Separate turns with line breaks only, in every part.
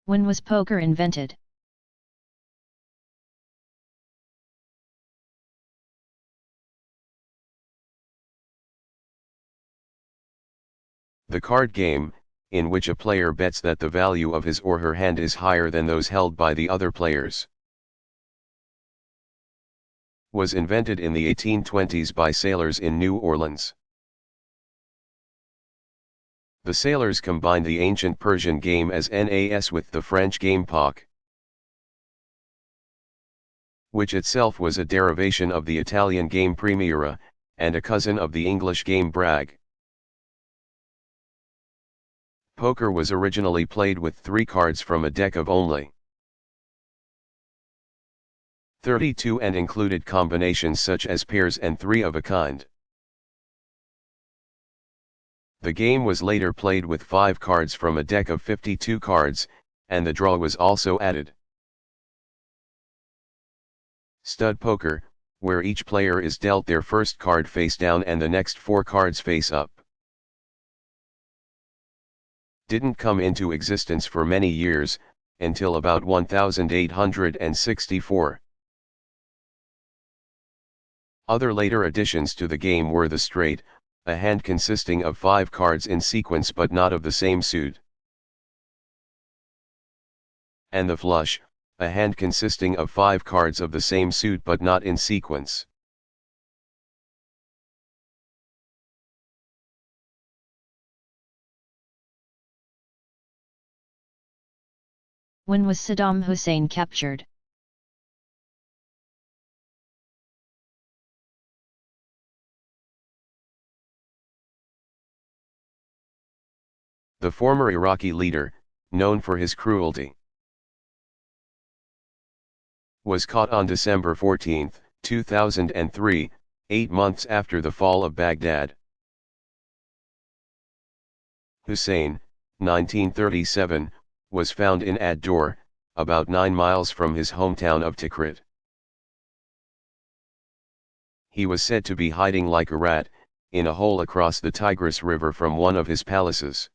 When was poker invented?
The card game, in which a player bets that the value of his or her hand is higher than those held by the other players. Was invented in the 1820s by sailors in New Orleans. The sailors combined the ancient Persian game as nas with the French game poc, which itself was a derivation of the Italian game Primera, and a cousin of the English game brag. Poker was originally played with 3 cards from a deck of only 32 and included combinations such as pairs and 3 of a kind. The game was later played with 5 cards from a deck of 52 cards, and the draw was also added. Stud poker, where each player is dealt their first card face down and the next 4 cards face up, didn't come into existence for many years, until about 1864. Other later additions to the game were the straight, a hand consisting of 5 cards in sequence but not of the same suit, and the flush, a hand consisting of 5 cards of the same suit but not in sequence.
When was Saddam Hussein captured?
The former Iraqi leader, known for his cruelty, was caught on December 14, 2003, 8 months after the fall of Baghdad. Hussein, 1937, was found in Ad-Dor, about 9 miles from his hometown of Tikrit. He was said to be hiding like a rat, in a hole across the Tigris River from one of his palaces.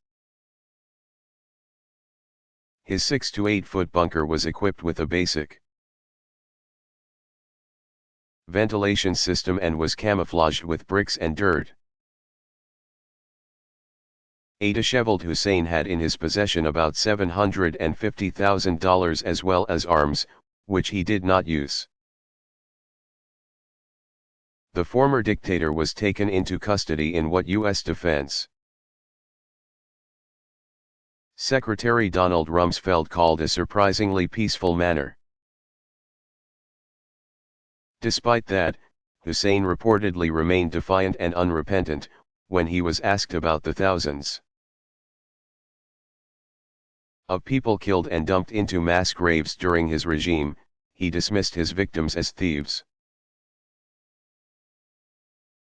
His 6 to 8 foot bunker was equipped with a basic ventilation system and was camouflaged with bricks and dirt. A disheveled Hussein had in his possession about $750,000 as well as arms, which he did not use. The former dictator was taken into custody in what U.S. Defense Secretary Donald Rumsfeld called a surprisingly peaceful manner. Despite that, Hussein reportedly remained defiant and unrepentant, when he was asked about the thousands of people killed and dumped into mass graves during his regime. He dismissed his victims as thieves.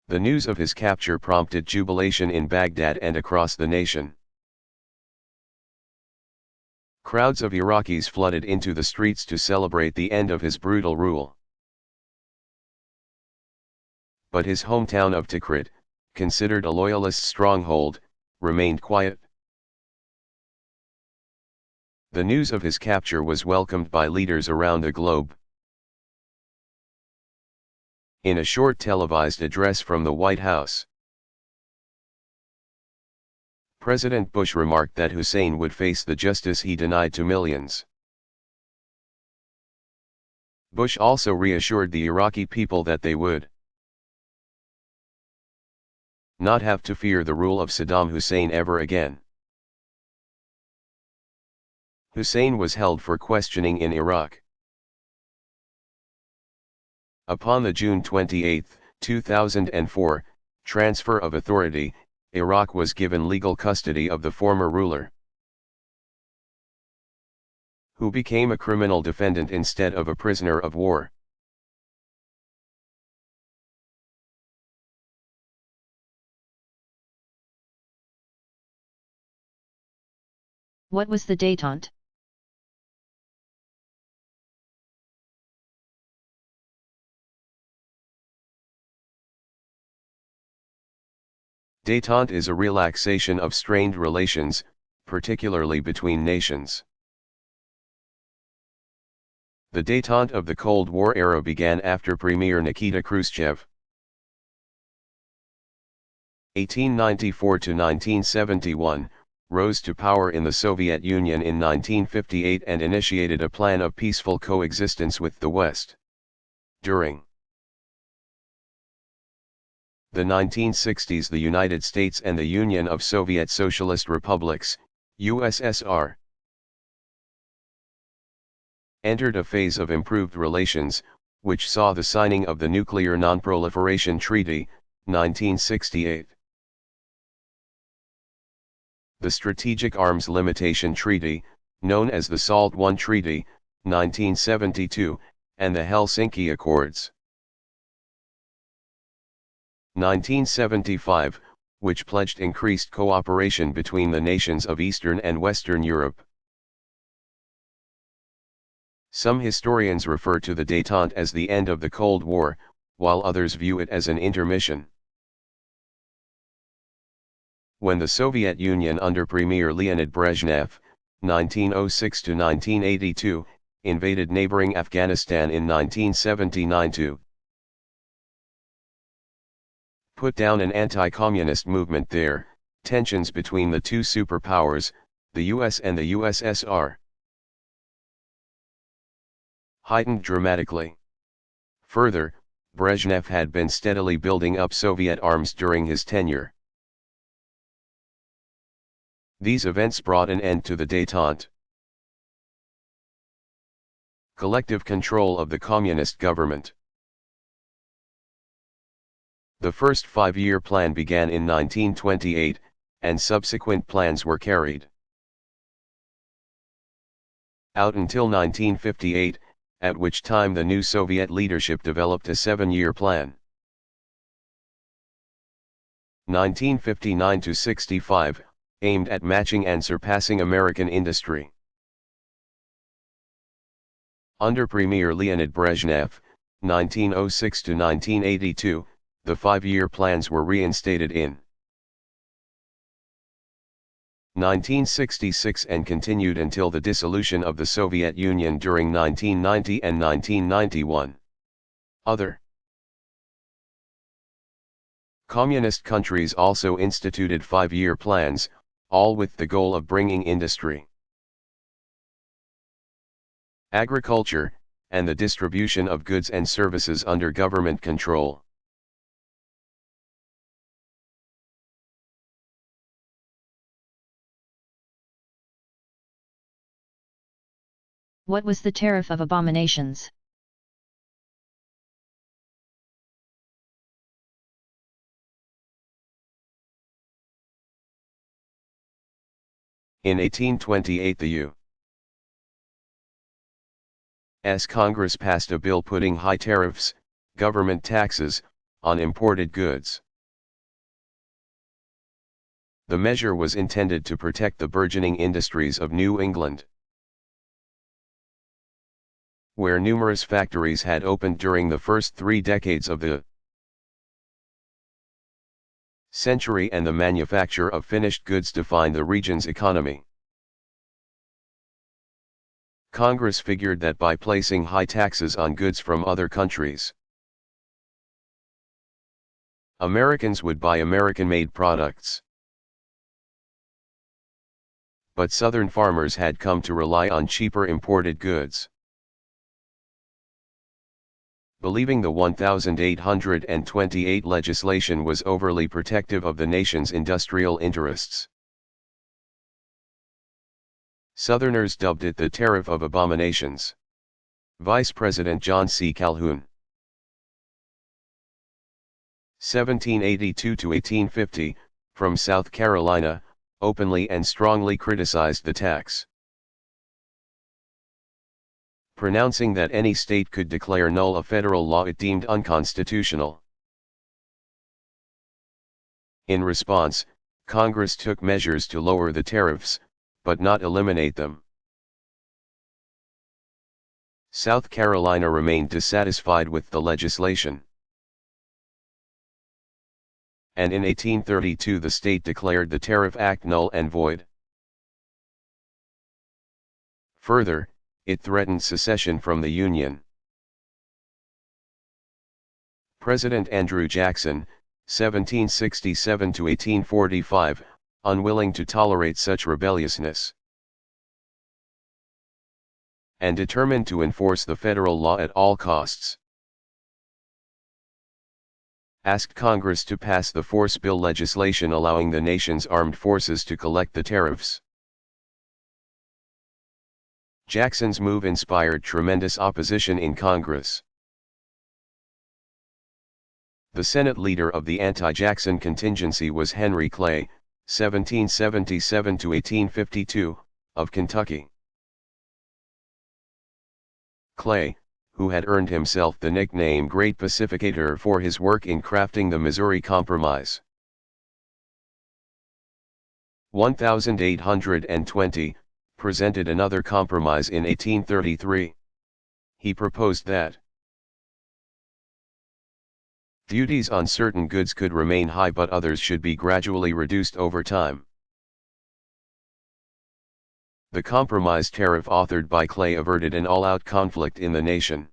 The news of his capture prompted jubilation in Baghdad and across the nation. Crowds of Iraqis flooded into the streets to celebrate the end of his brutal rule. But his hometown of Tikrit, considered a loyalist stronghold, remained quiet. The news of his capture was welcomed by leaders around the globe. In a short televised address from the White House, President Bush remarked that Hussein would face the justice he denied to millions. Bush also reassured the Iraqi people that they would not have to fear the rule of Saddam Hussein ever again. Hussein was held for questioning in Iraq. Upon the June 28, 2004, transfer of authority, Iraq was given legal custody of the former ruler, who became a criminal defendant instead of a prisoner of war.
What was the détente?
Détente is a relaxation of strained relations, particularly between nations. The détente of the Cold War era began after Premier Nikita Khrushchev 1894 to 1971, rose to power in the Soviet Union in 1958 and initiated a plan of peaceful coexistence with the West. During the 1960s, the United States and the Union of Soviet Socialist Republics, USSR, entered a phase of improved relations, which saw the signing of the Nuclear Non-Proliferation Treaty, 1968. The Strategic Arms Limitation Treaty, known as the SALT I Treaty, 1972, and the Helsinki Accords. 1975, which pledged increased cooperation between the nations of Eastern and Western Europe. Some historians refer to the détente as the end of the Cold War, while others view it as an intermission. When the Soviet Union under Premier Leonid Brezhnev, 1906 to 1982, invaded neighboring Afghanistan in 1979 to put down an anti-communist movement there, tensions between the two superpowers, the US and the USSR, heightened dramatically. Further, Brezhnev had been steadily building up Soviet arms during his tenure. These events brought an end to the détente. Collective control of the communist government. The first five-year plan began in 1928, and subsequent plans were carried out until 1958, at which time the new Soviet leadership developed a seven-year plan. 1959 to 65, aimed at matching and surpassing American industry. Under Premier Leonid Brezhnev, 1906 to 1982, the five-year plans were reinstated in 1966 and continued until the dissolution of the Soviet Union during 1990 and 1991. Other communist countries also instituted five-year plans, all with the goal of bringing industry, agriculture, and the distribution of goods and services under government control.
What was the tariff of abominations?
In 1828 the U.S. Congress passed a bill putting high tariffs, government taxes, on imported goods. The measure was intended to protect the burgeoning industries of New England, where numerous factories had opened during the first 3 decades of the century, and the manufacture of finished goods defined the region's economy. Congress figured that by placing high taxes on goods from other countries, Americans would buy American-made products. But Southern farmers had come to rely on cheaper imported goods. Believing the 1828 legislation was overly protective of the nation's industrial interests, Southerners dubbed it the Tariff of Abominations. Vice President John C. Calhoun, 1782 to 1850, from South Carolina, openly and strongly criticized the tax, pronouncing that any state could declare null a federal law it deemed unconstitutional. In response, Congress took measures to lower the tariffs, but not eliminate them. South Carolina remained dissatisfied with the legislation, and in 1832 the state declared the Tariff Act null and void. Further, it threatened secession from the Union. President Andrew Jackson, 1767 to 1845, unwilling to tolerate such rebelliousness, and determined to enforce the federal law at all costs, asked Congress to pass the force bill legislation allowing the nation's armed forces to collect the tariffs. Jackson's move inspired tremendous opposition in Congress. The Senate leader of the anti-Jackson contingency was Henry Clay, 1777 to 1852, of Kentucky. Clay, who had earned himself the nickname Great Pacificator for his work in crafting the Missouri Compromise. 1820, presented another compromise in 1833. He proposed that duties on certain goods could remain high but others should be gradually reduced over time. The compromise tariff authored by Clay averted an all-out conflict in the nation.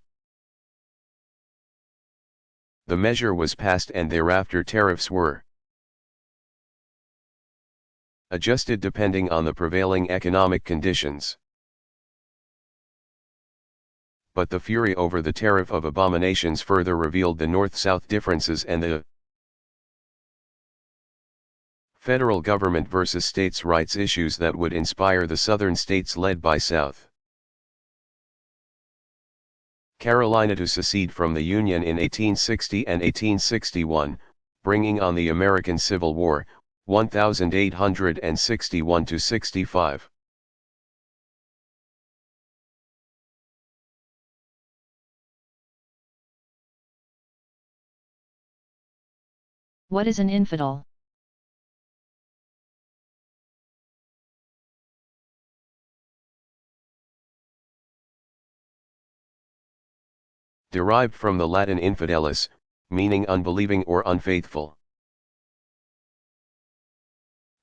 The measure was passed and thereafter tariffs were adjusted depending on the prevailing economic conditions. But the fury over the tariff of abominations further revealed the North-South differences and the federal government versus states' rights issues that would inspire the Southern states led by South Carolina to secede from the Union in 1860 and 1861, bringing on the American Civil War, 1861 to 65.
What is an infidel?
Derived from the Latin infidelis, meaning unbelieving or unfaithful.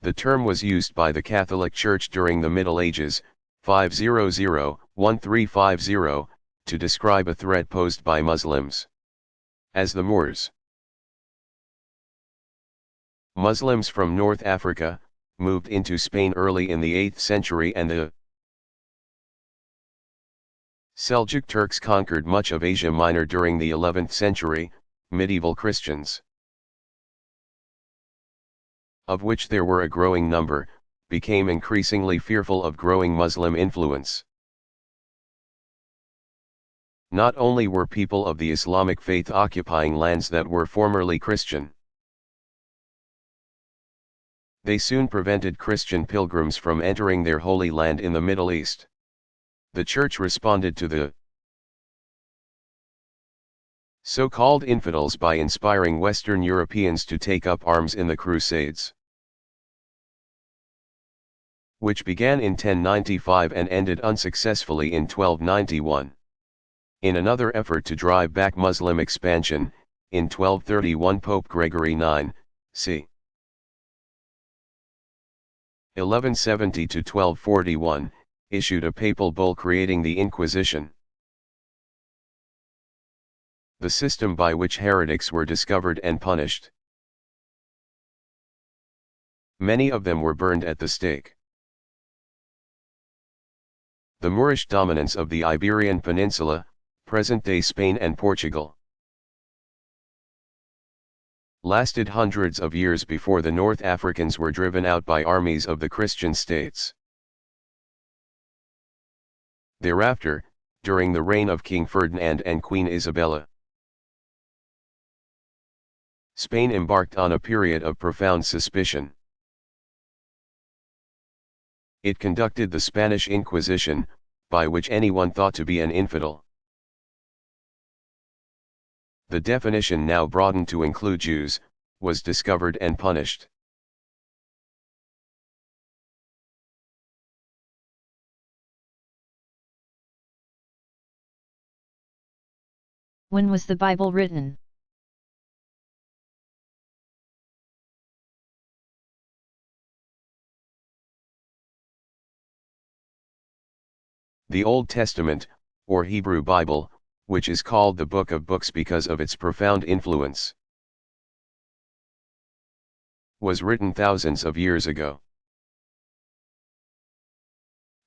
The term was used by the Catholic Church during the Middle Ages, 500-1350, to describe a threat posed by Muslims as the Moors. Muslims from North Africa moved into Spain early in the 8th century and the Seljuk Turks conquered much of Asia Minor during the 11th century. Medieval Christians, of which there were a growing number, became increasingly fearful of growing Muslim influence. Not only were people of the Islamic faith occupying lands that were formerly Christian, they soon prevented Christian pilgrims from entering their holy land in the Middle East. The Church responded to the so-called infidels by inspiring Western Europeans to take up arms in the Crusades, which began in 1095 and ended unsuccessfully in 1291. In another effort to drive back Muslim expansion, in 1231 Pope Gregory IX, c. 1170 to 1241, issued a papal bull creating the Inquisition, the system by which heretics were discovered and punished. Many of them were burned at the stake. The Moorish dominance of the Iberian Peninsula, present-day Spain and Portugal, lasted hundreds of years before the North Africans were driven out by armies of the Christian states. Thereafter, during the reign of King Ferdinand and Queen Isabella, Spain embarked on a period of profound suspicion. It conducted the Spanish Inquisition, by which anyone thought to be an infidel. The definition, now broadened to include Jews, was discovered and punished.
When was the Bible written?
The Old Testament, or Hebrew Bible, which is called the Book of Books because of its profound influence, was written thousands of years ago.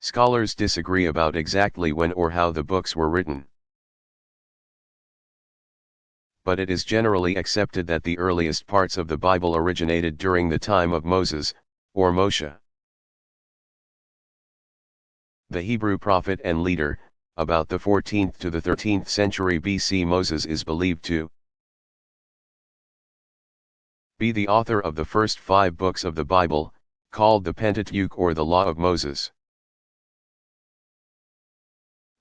Scholars disagree about exactly when or how the books were written, but it is generally accepted that the earliest parts of the Bible originated during the time of Moses, or Moshe. The Hebrew prophet and leader, about the 14th to the 13th century BC. Moses is believed to be the author of the first 5 books of the Bible, called the Pentateuch or the Law of Moses.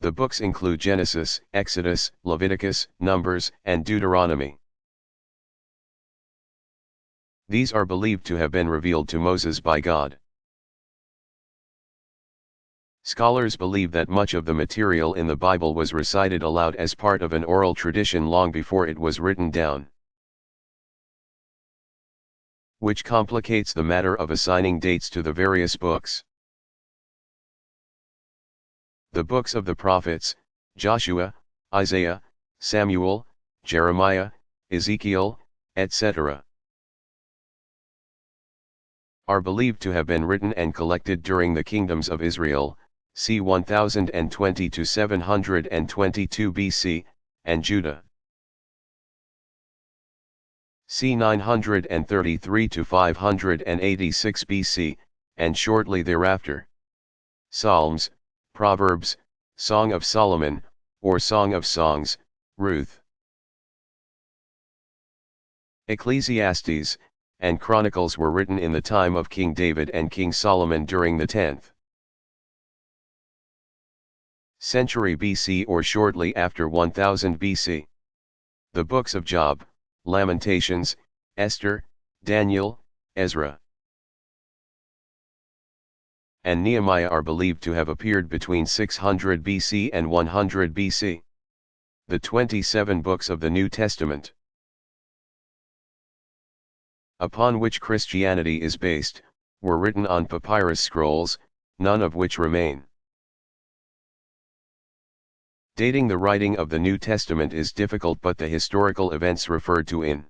The books include Genesis, Exodus, Leviticus, Numbers, and Deuteronomy. These are believed to have been revealed to Moses by God. Scholars believe that much of the material in the Bible was recited aloud as part of an oral tradition long before it was written down, which complicates the matter of assigning dates to the various books. The books of the prophets, Joshua, Isaiah, Samuel, Jeremiah, Ezekiel, etc., are believed to have been written and collected during the kingdoms of Israel, c. 1020 to 722 BC, and Judah, c. 933 to 586 BC, and shortly thereafter. Psalms, Proverbs, Song of Solomon, or Song of Songs, Ruth, Ecclesiastes, and Chronicles were written in the time of King David and King Solomon during the 10th century BC or shortly after 1000 BC. The books of Job, Lamentations, Esther, Daniel, Ezra, and Nehemiah are believed to have appeared between 600 BC and 100 BC. The 27 books of the New Testament, upon which Christianity is based, were written on papyrus scrolls, none of which remain. Dating the writing of the New Testament is difficult, but the historical events referred to in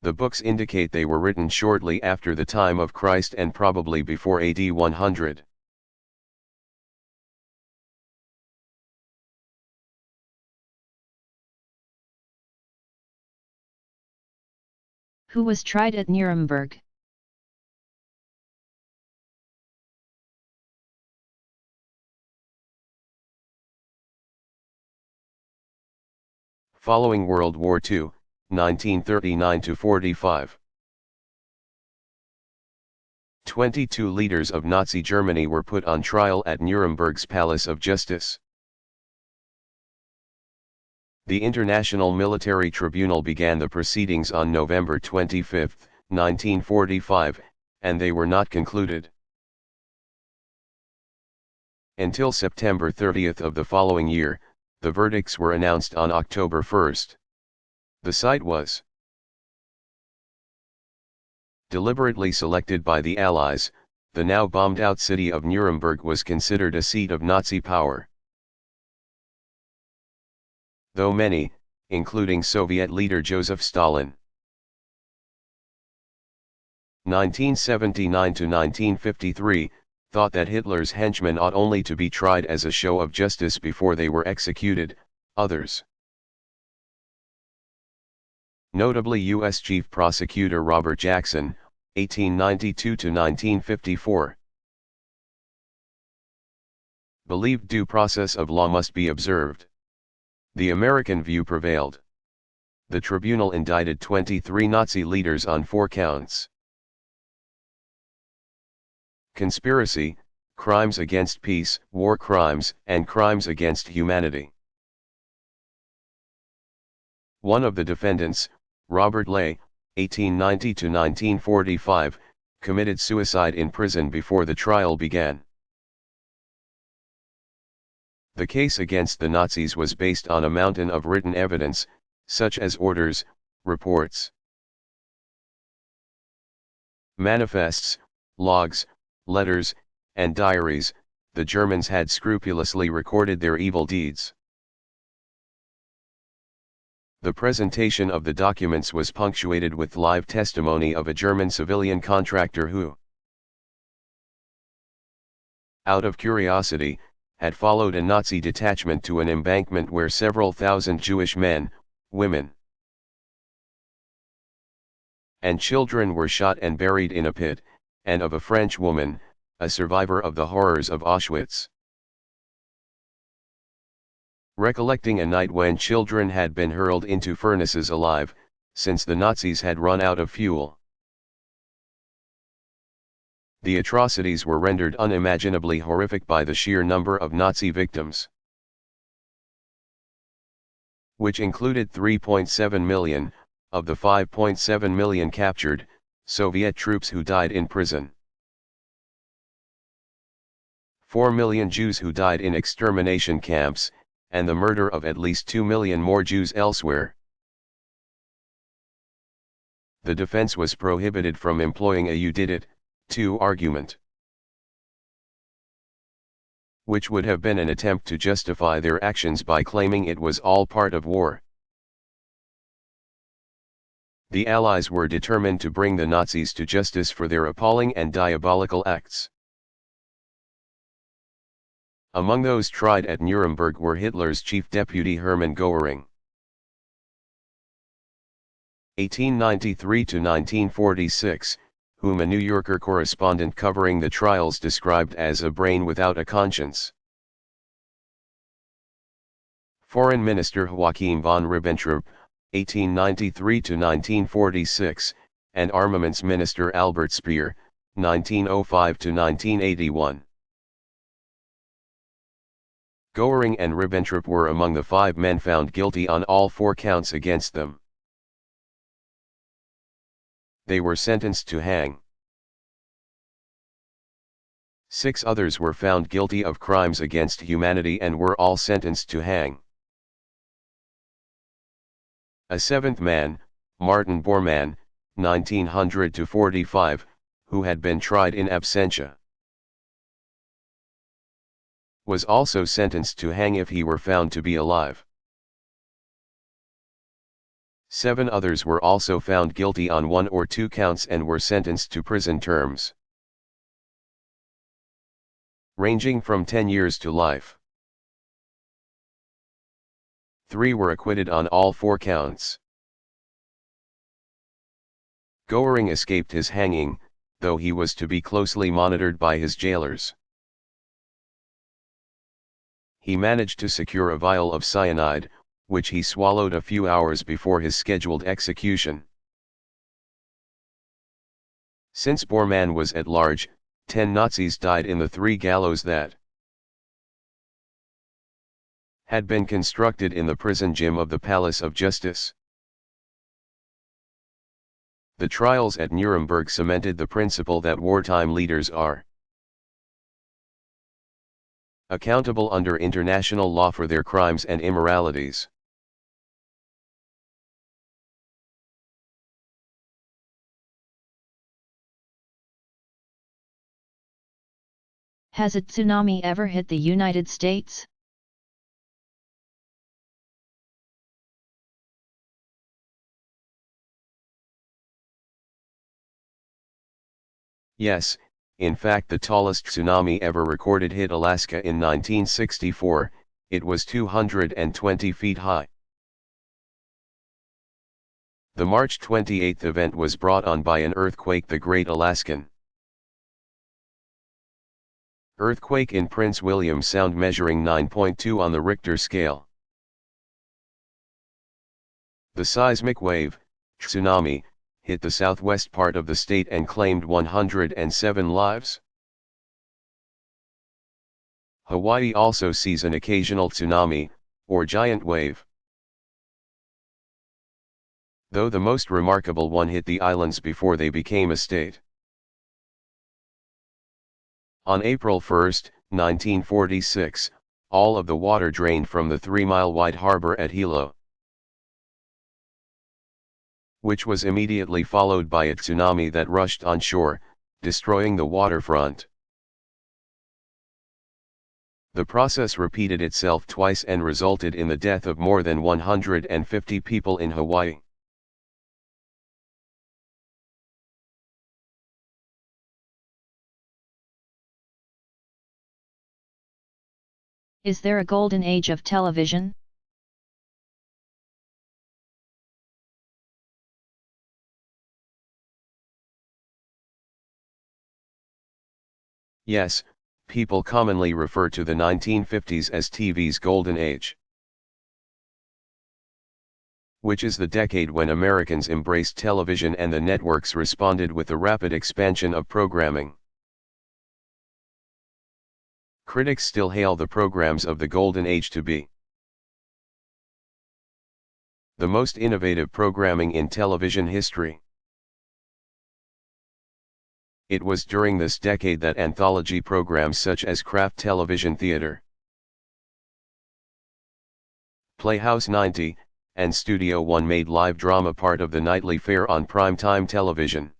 the books indicate they were written shortly after the time of Christ and probably before AD 100.
Who was tried at Nuremberg?
Following World War II, 1939–45. 22 leaders of Nazi Germany were put on trial at Nuremberg's Palace of Justice. The International Military Tribunal began the proceedings on November 25, 1945, and they were not concluded until September 30 of the following year. The verdicts were announced on October 1. The site was deliberately selected by the Allies. The now bombed-out city of Nuremberg was considered a seat of Nazi power, though many, including Soviet leader Joseph Stalin, 1979–1953, thought that Hitler's henchmen ought only to be tried as a show of justice before they were executed. Others, notably U.S. Chief Prosecutor Robert Jackson, 1892–1954, believed due process of law must be observed. The American view prevailed. The tribunal indicted 23 Nazi leaders on 4 counts: conspiracy, crimes against peace, war crimes, and crimes against humanity. One of the defendants, Robert Ley, 1890–1945, committed suicide in prison before the trial began. The case against the Nazis was based on a mountain of written evidence, such as orders, reports, manifests, logs, letters, and diaries, the Germans had scrupulously recorded their evil deeds. The presentation of the documents was punctuated with live testimony of a German civilian contractor who, out of curiosity, had followed a Nazi detachment to an embankment where several thousand Jewish men, women, and children were shot and buried in a pit, and of a French woman, a survivor of the horrors of Auschwitz, recollecting a night when children had been hurled into furnaces alive, since the Nazis had run out of fuel. The atrocities were rendered unimaginably horrific by the sheer number of Nazi victims, which included 3.7 million, of the 5.7 million captured, Soviet troops who died in prison. 4 million Jews who died in extermination camps, and the murder of at least 2 million more Jews elsewhere. The defense was prohibited from employing a "you did it, too" argument, which would have been an attempt to justify their actions by claiming it was all part of war. The Allies were determined to bring the Nazis to justice for their appalling and diabolical acts. Among those tried at Nuremberg were Hitler's chief deputy Hermann Göring. 1893 to 1946, whom a New Yorker correspondent covering the trials described as a brain without a conscience. Foreign Minister Joachim von Ribbentrop, 1893 to 1946, and Armaments Minister Albert Speer, 1905 to 1981. Göring and Ribbentrop were among the 5 men found guilty on all 4 counts against them. They were sentenced to hang. 6 others were found guilty of crimes against humanity and were all sentenced to hang. A 7th man, Martin Bormann, 1900 to 45, who had been tried in absentia, was also sentenced to hang if he were found to be alive. 7 others were also found guilty on 1 or 2 counts and were sentenced to prison terms ranging from 10 years to life. 3 were acquitted on all 4 counts. Göring escaped his hanging, though he was to be closely monitored by his jailers. He managed to secure a vial of cyanide, which he swallowed a few hours before his scheduled execution. Since Bormann was at large, 10 Nazis died in the 3 gallows that had been constructed in the prison gym of the Palace of Justice. The trials at Nuremberg cemented the principle that wartime leaders are accountable under international law for their crimes and immoralities.
Has a tsunami ever hit the United States?
Yes, in fact the tallest tsunami ever recorded hit Alaska in 1964, it was 220 feet high. The March 28 event was brought on by an earthquake, the Great Alaskan Earthquake in Prince William Sound, measuring 9.2 on the Richter scale. The seismic wave, tsunami, hit the southwest part of the state and claimed 107 lives. Hawaii also sees an occasional tsunami, or giant wave, though the most remarkable one hit the islands before they became a state. On April 1, 1946, all of the water drained from the 3-mile-wide harbor at Hilo, which was immediately followed by a tsunami that rushed on shore, destroying the waterfront. The process repeated itself twice and resulted in the death of more than 150 people in Hawaii.
Is there a golden age of television?
Yes, people commonly refer to the 1950s as TV's golden age, which is the decade when Americans embraced television and the networks responded with the rapid expansion of programming. Critics still hail the programs of the golden age to be the most innovative programming in television history. It was during this decade that anthology programs such as Kraft Television Theater, Playhouse 90, and Studio One made live drama part of the nightly fare on primetime television.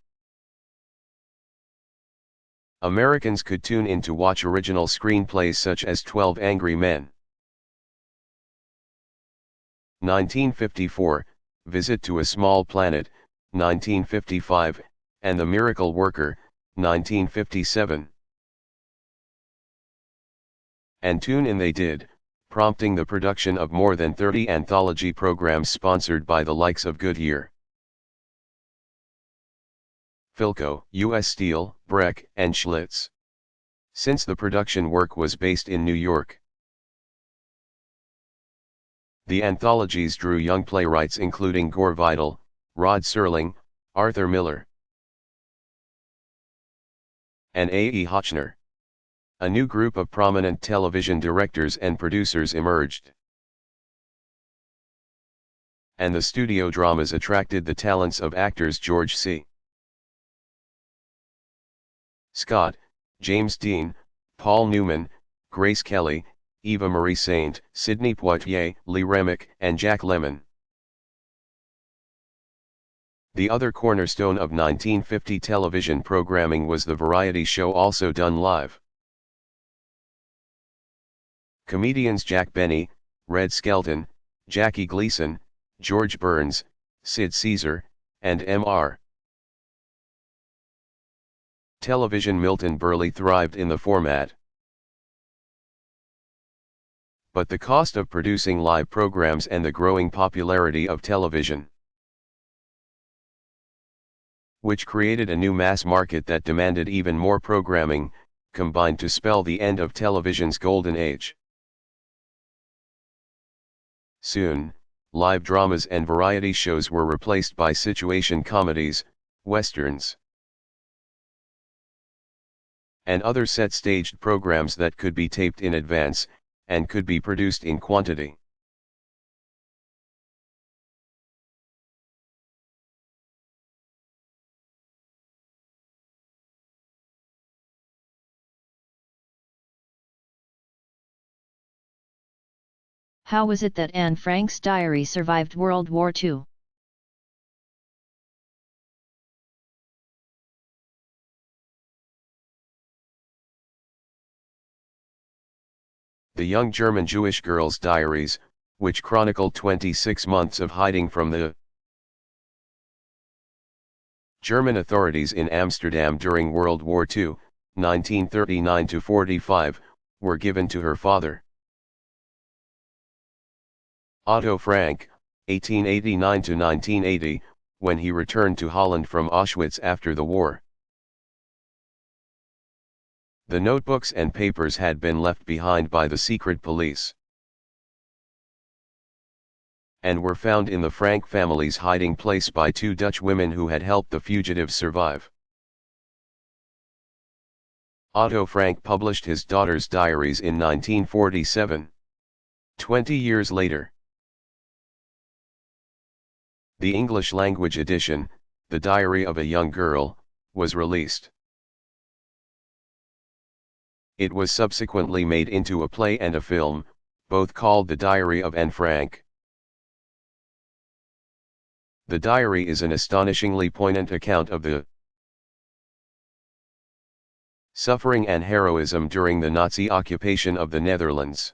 Americans could tune in to watch original screenplays such as 12 Angry Men, 1954, Visit to a Small Planet, 1955, and The Miracle Worker, 1957. And tune in they did, prompting the production of more than 30 anthology programs sponsored by the likes of Goodyear, Philco, U.S. Steel, Breck, and Schlitz. Since the production work was based in New York, the anthologies drew young playwrights including Gore Vidal, Rod Serling, Arthur Miller, and A. E. Hotchner. A new group of prominent television directors and producers emerged, and the studio dramas attracted the talents of actors George C. Scott, James Dean, Paul Newman, Grace Kelly, Eva Marie Saint, Sidney Poitier, Lee Remick, and Jack Lemmon. The other cornerstone of 1950 television programming was the variety show also done live. Comedians Jack Benny, Red Skelton, Jackie Gleason, George Burns, Sid Caesar, and Mr. Television Milton Berle thrived in the format. But the cost of producing live programs and the growing popularity of television, which created a new mass market that demanded even more programming, combined to spell the end of television's golden age. Soon, live dramas and variety shows were replaced by situation comedies, westerns, and other set-staged programs that could be taped in advance, and could be produced in quantity.
How was it that Anne Frank's diary survived World War II?
The young German Jewish girl's diaries, which chronicled 26 months of hiding from the German authorities in Amsterdam during World War II, 1939–45, were given to her father, Otto Frank, 1889–1980, when he returned to Holland from Auschwitz after the war. The notebooks and papers had been left behind by the secret police, and were found in the Frank family's hiding place by two Dutch women who had helped the fugitives survive. Otto Frank published his daughter's diaries in 1947. 20 years later, the English-language edition, The Diary of a Young Girl, was released. It was subsequently made into a play and a film, both called The Diary of Anne Frank. The diary is an astonishingly poignant account of the Suffering and heroism during the Nazi occupation of the Netherlands.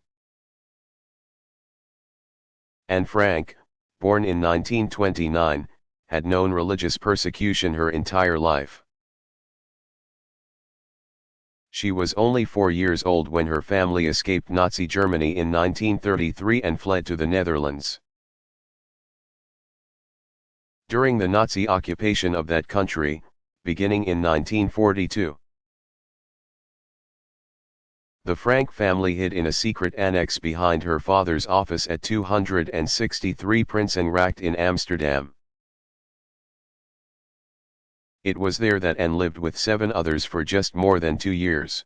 Anne Frank, born in 1929, had known religious persecution her entire life. She was only 4 years old when her family escaped Nazi Germany in 1933 and fled to the Netherlands. During the Nazi occupation of that country, beginning in 1942, the Frank family hid in a secret annex behind her father's office at 263 Prinsengracht in Amsterdam. It was there that Anne lived with 7 others for just more than 2 years,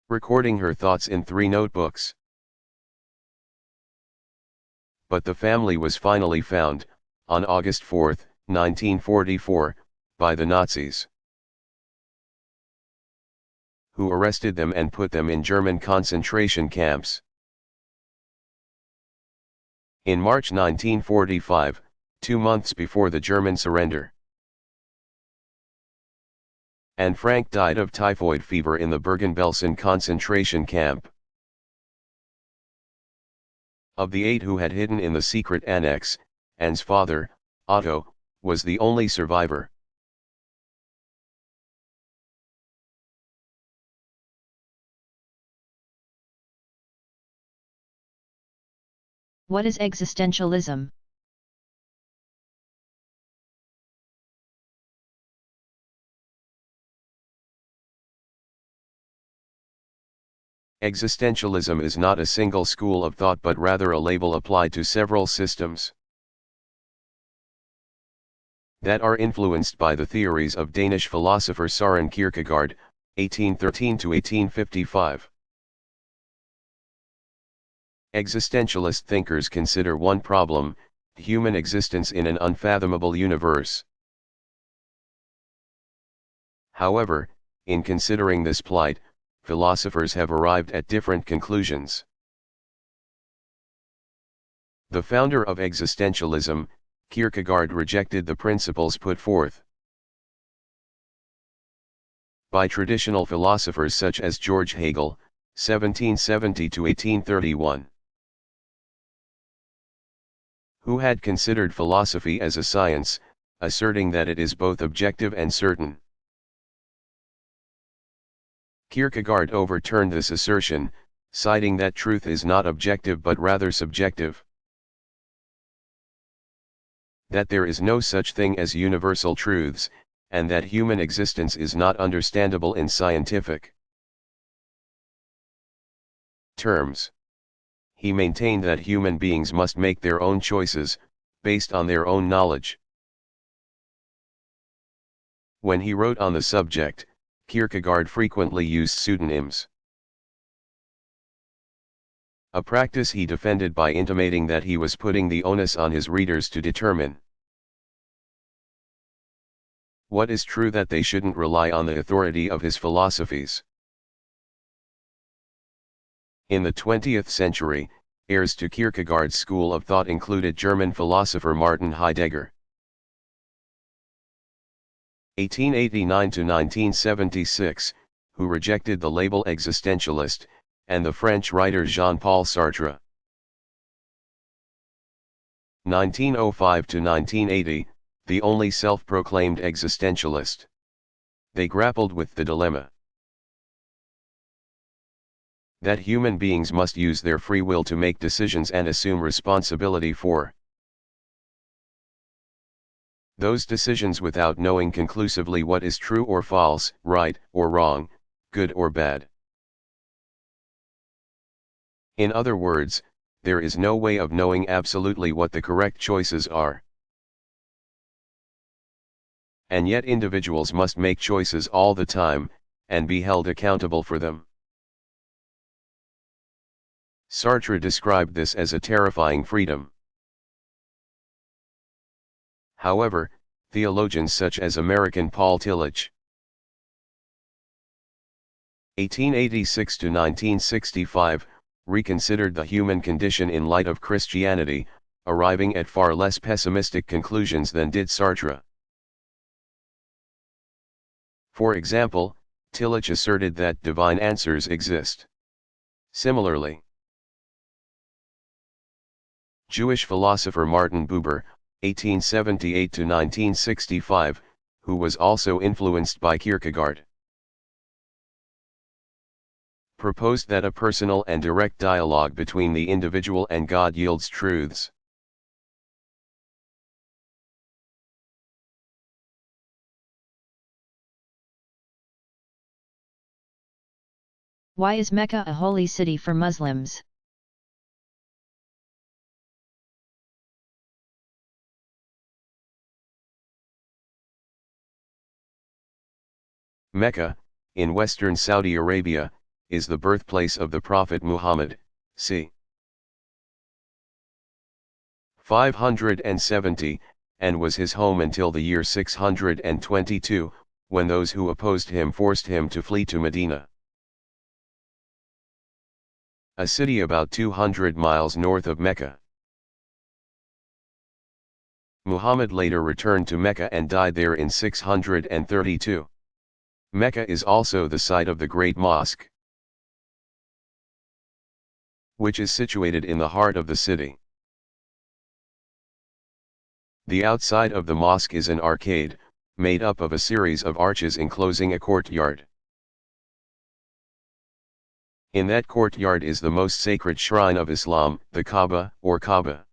recording her thoughts in 3 notebooks. But the family was finally found, on August 4, 1944, by the Nazis, who arrested them and put them in German concentration camps. In March 1945, 2 months before the German surrender, Anne Frank died of typhoid fever in the Bergen-Belsen concentration camp. Of the 8 who had hidden in the secret annex, Anne's father, Otto, was the only survivor.
What is existentialism?
Existentialism is not a single school of thought but rather a label applied to several systems that are influenced by the theories of Danish philosopher Søren Kierkegaard, 1813–1855. Existentialist thinkers consider one problem: human existence in an unfathomable universe. However, in considering this plight, philosophers have arrived at different conclusions. The founder of existentialism, Kierkegaard, rejected the principles put forth by traditional philosophers such as George Hegel, 1770–1831. Who had considered philosophy as a science, asserting that it is both objective and certain. Kierkegaard overturned this assertion, citing that truth is not objective but rather subjective, that there is no such thing as universal truths, and that human existence is not understandable in scientific terms. He maintained that human beings must make their own choices, based on their own knowledge. When he wrote on the subject, Kierkegaard frequently used pseudonyms, a practice he defended by intimating that he was putting the onus on his readers to determine what is true, that they shouldn't rely on the authority of his philosophies. In the 20th century, heirs to Kierkegaard's school of thought included German philosopher Martin Heidegger, 1889–1976, who rejected the label existentialist, and the French writer Jean-Paul Sartre, 1905–1980, the only self-proclaimed existentialist. They grappled with the dilemma that human beings must use their free will to make decisions and assume responsibility for those decisions without knowing conclusively what is true or false, right or wrong, good or bad. In other words, there is no way of knowing absolutely what the correct choices are. And yet individuals must make choices all the time, and be held accountable for them. Sartre described this as a terrifying freedom. However, theologians such as American Paul Tillich, 1886–1965, reconsidered the human condition in light of Christianity, arriving at far less pessimistic conclusions than did Sartre. For example, Tillich asserted that divine answers exist. Similarly, Jewish philosopher Martin Buber, 1878 to 1965, who was also influenced by Kierkegaard, proposed that a personal and direct dialogue between the individual and God yields truths.
Why is Mecca a holy city for Muslims?
Mecca, in western Saudi Arabia, is the birthplace of the Prophet Muhammad, c. 570, and was his home until the year 622, when those who opposed him forced him to flee to Medina, a city about 200 miles north of Mecca. Muhammad later returned to Mecca and died there in 632. Mecca is also the site of the Great Mosque, which is situated in the heart of the city. The outside of the mosque is an arcade, made up of a series of arches enclosing a courtyard. In that courtyard is the most sacred shrine of Islam, the Kaaba, or Kaaba,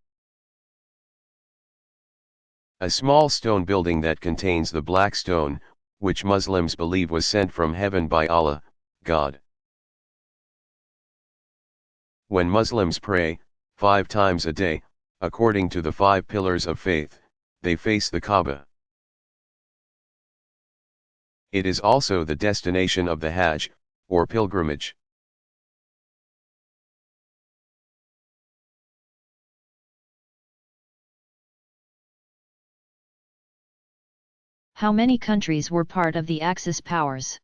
a small stone building that contains the black stone, which Muslims believe was sent from heaven by Allah, God. When Muslims pray, 5 times a day, according to the 5 pillars of faith, they face the Kaaba. It is also the destination of the Hajj, or pilgrimage.
How many countries were part of the Axis powers?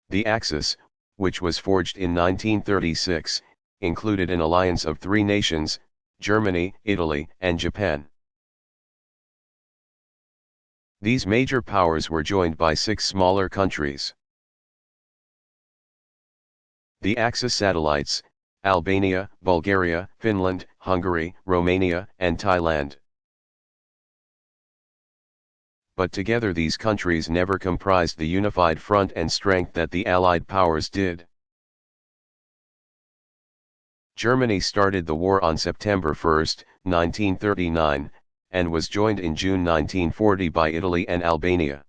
The Axis, which was forged in 1936, included an alliance of 3 nations, Germany, Italy, and Japan. These major powers were joined by 6 smaller countries. The Axis satellites, Albania, Bulgaria, Finland, Hungary, Romania, and Thailand. But together these countries never comprised the unified front and strength that the Allied powers did. Germany started the war on September 1, 1939, and was joined in June 1940 by Italy and Albania.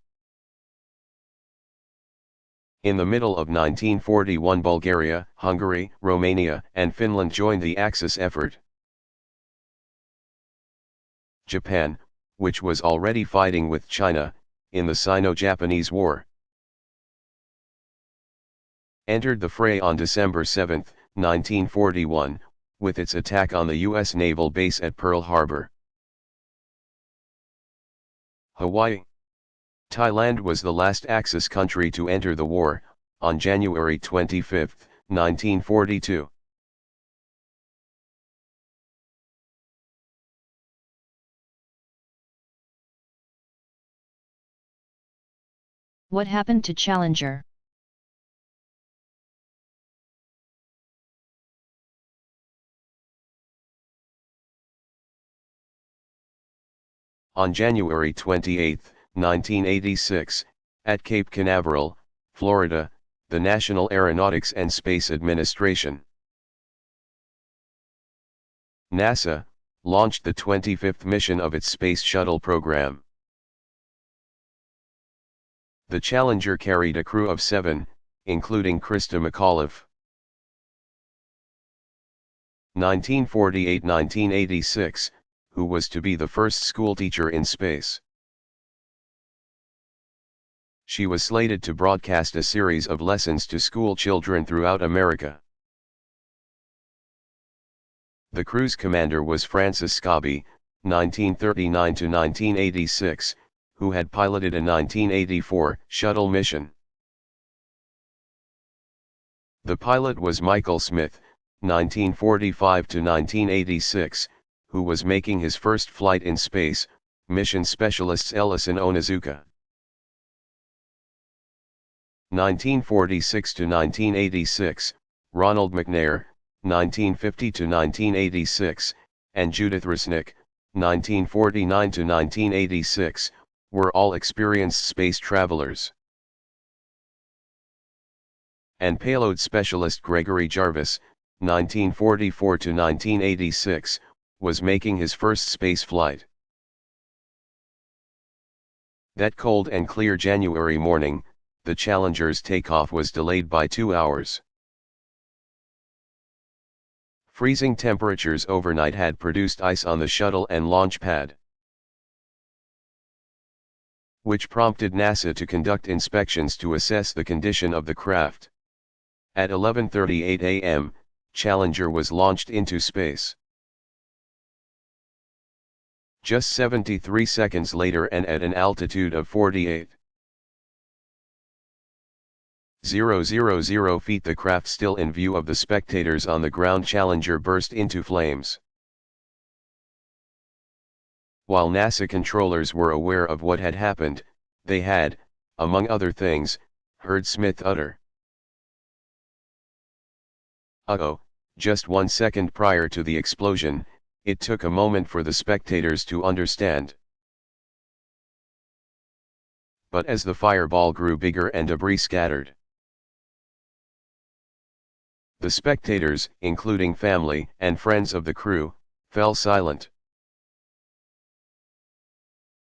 In the middle of 1941, Bulgaria, Hungary, Romania, and Finland joined the Axis effort. Japan, which was already fighting with China, in the Sino-Japanese War, entered the fray on December 7, 1941, with its attack on the U.S. naval base at Pearl Harbor. Hawaii. Thailand was the last Axis country to enter the war, on January 25, 1942.
What happened to Challenger?
On January 28, 1986, at Cape Canaveral, Florida, the National Aeronautics and Space Administration, NASA, launched the 25th mission of its Space Shuttle program. The Challenger carried a crew of 7, including Krista McAuliffe. 1948–1986, who was to be the first schoolteacher in space. She was slated to broadcast a series of lessons to school children throughout America. The crew's commander was Francis Scobie, 1939–1986, who had piloted a 1984 shuttle mission. The pilot was Michael Smith, 1945 to 1986, who was making his first flight in space, mission specialists Ellison Onizuka. 1946 to 1986, Ronald McNair, 1950 to 1986, and Judith Resnick, 1949 to 1986, were all experienced space travelers. And payload specialist Gregory Jarvis, 1944 to 1986, was making his first space flight. That cold and clear January morning, the Challenger's takeoff was delayed by 2 hours. Freezing temperatures overnight had produced ice on the shuttle and launch pad, which prompted NASA to conduct inspections to assess the condition of the craft. At 11:38 a.m., Challenger was launched into space. Just 73 seconds later and at an altitude of 48,000 feet, the craft still in view of the spectators on the ground, Challenger burst into flames. While NASA controllers were aware of what had happened, they had, among other things, heard Smith utter, "Uh-oh," just 1 second prior to the explosion. It took a moment for the spectators to understand. But as the fireball grew bigger and debris scattered, the spectators, including family and friends of the crew, fell silent.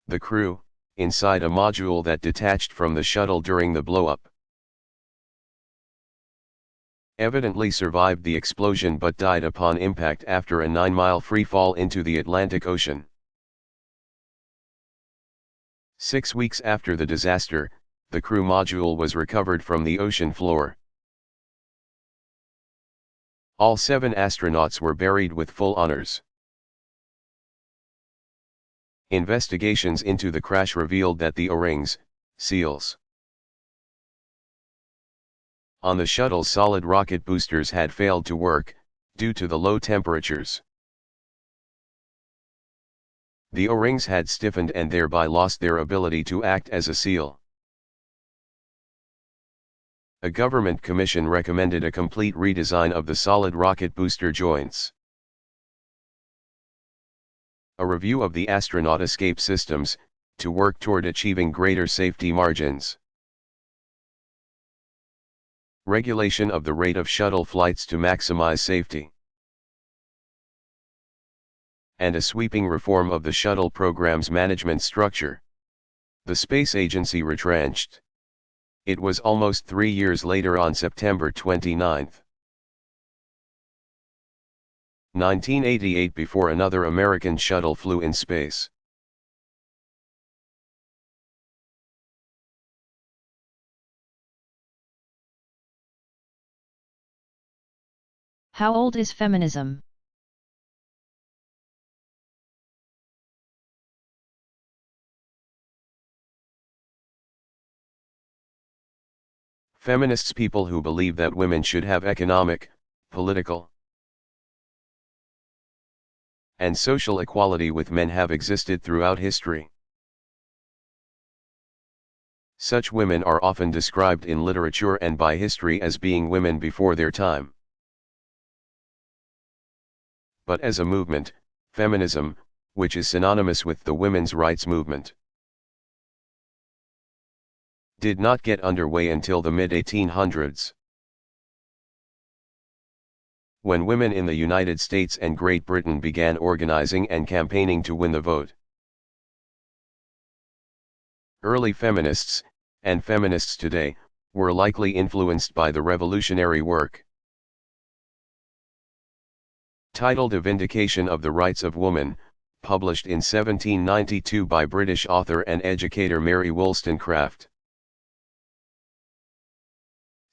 The crew, inside a module that detached from the shuttle during the blow-up, evidently survived the explosion but died upon impact after a 9-mile free fall into the Atlantic Ocean. 6 weeks after the disaster, the crew module was recovered from the ocean floor. All 7 astronauts were buried with full honors. Investigations into the crash revealed that the O-rings, seals, on the shuttle's solid rocket boosters had failed to work, due to the low temperatures. The O-rings had stiffened and thereby lost their ability to act as a seal. A government commission recommended a complete redesign of the solid rocket booster joints. A review of the astronaut escape systems, to work toward achieving greater safety margins. Regulation of the rate of shuttle flights to maximize safety. And a sweeping reform of the shuttle program's management structure. The space agency retrenched. It was almost 3 years later, on September 29, 1988, before another American shuttle flew in space.
How old is feminism?
Feminists, people who believe that women should have economic, political, and social equality with men, have existed throughout history. Such women are often described in literature and by history as being women before their time. But as a movement, feminism, which is synonymous with the women's rights movement, did not get underway until the mid-1800s. When women in the United States and Great Britain began organizing and campaigning to win the vote. Early feminists, and feminists today, were likely influenced by the revolutionary work titled A Vindication of the Rights of Woman, published in 1792 by British author and educator Mary Wollstonecraft.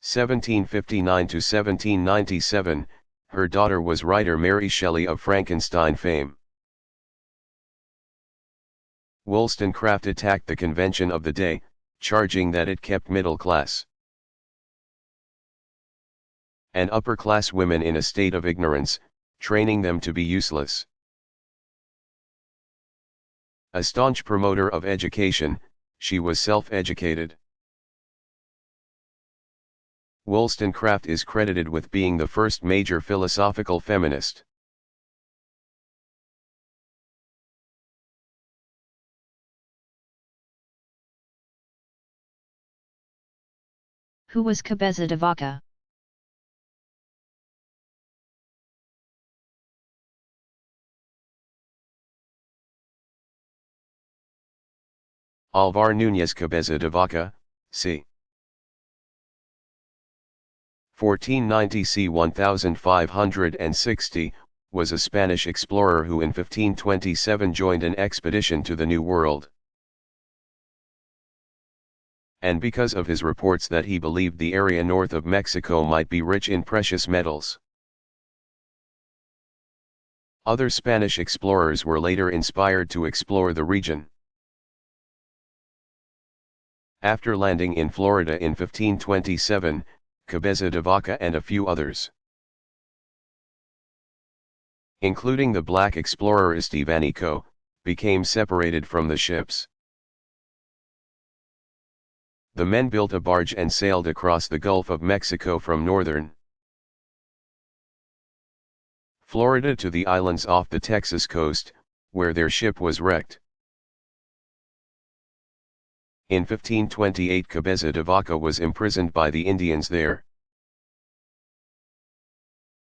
1759 to 1797, her daughter was writer Mary Shelley of Frankenstein fame. Wollstonecraft attacked the convention of the day, charging that it kept middle class and upper-class women in a state of ignorance, training them to be useless. A staunch promoter of education, she was self-educated. Wollstonecraft is credited with being the first major philosophical feminist.
Who was Cabeza de Vaca?
Alvar Núñez Cabeza de Vaca, c. 1490 – 1560, was a Spanish explorer who in 1527 joined an expedition to the New World. And because of his reports that he believed the area north of Mexico might be rich in precious metals. Other Spanish explorers were later inspired to explore the region. After landing in Florida in 1527, Cabeza de Vaca and a few others, including the black explorer Estevanico, became separated from the ships. The men built a barge and sailed across the Gulf of Mexico from northern Florida to the islands off the Texas coast, where their ship was wrecked. In 1528 Cabeza de Vaca was imprisoned by the Indians there.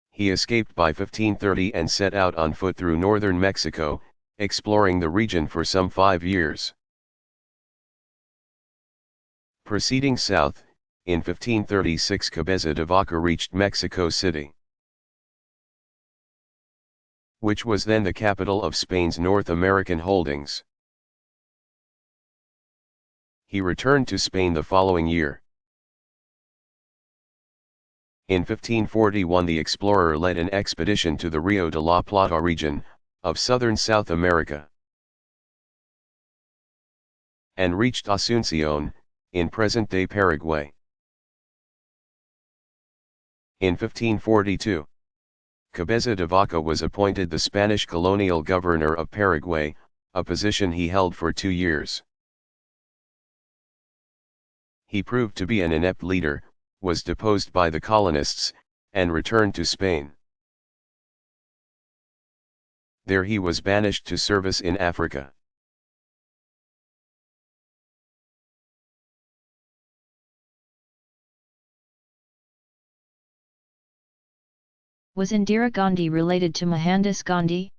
He escaped by 1530 and set out on foot through northern Mexico, exploring the region for some 5 years. Proceeding south, in 1536 Cabeza de Vaca reached Mexico City, which was then the capital of Spain's North American holdings. He returned to Spain the following year. In 1541 the explorer led an expedition to the Rio de la Plata region, of southern South America, and reached Asunción, in present-day Paraguay. In 1542, Cabeza de Vaca was appointed the Spanish colonial governor of Paraguay, a position he held for 2 years. He proved to be an inept leader, was deposed by the colonists, and returned to Spain. There he was banished to service in Africa.
Was Indira Gandhi related to Mohandas Gandhi?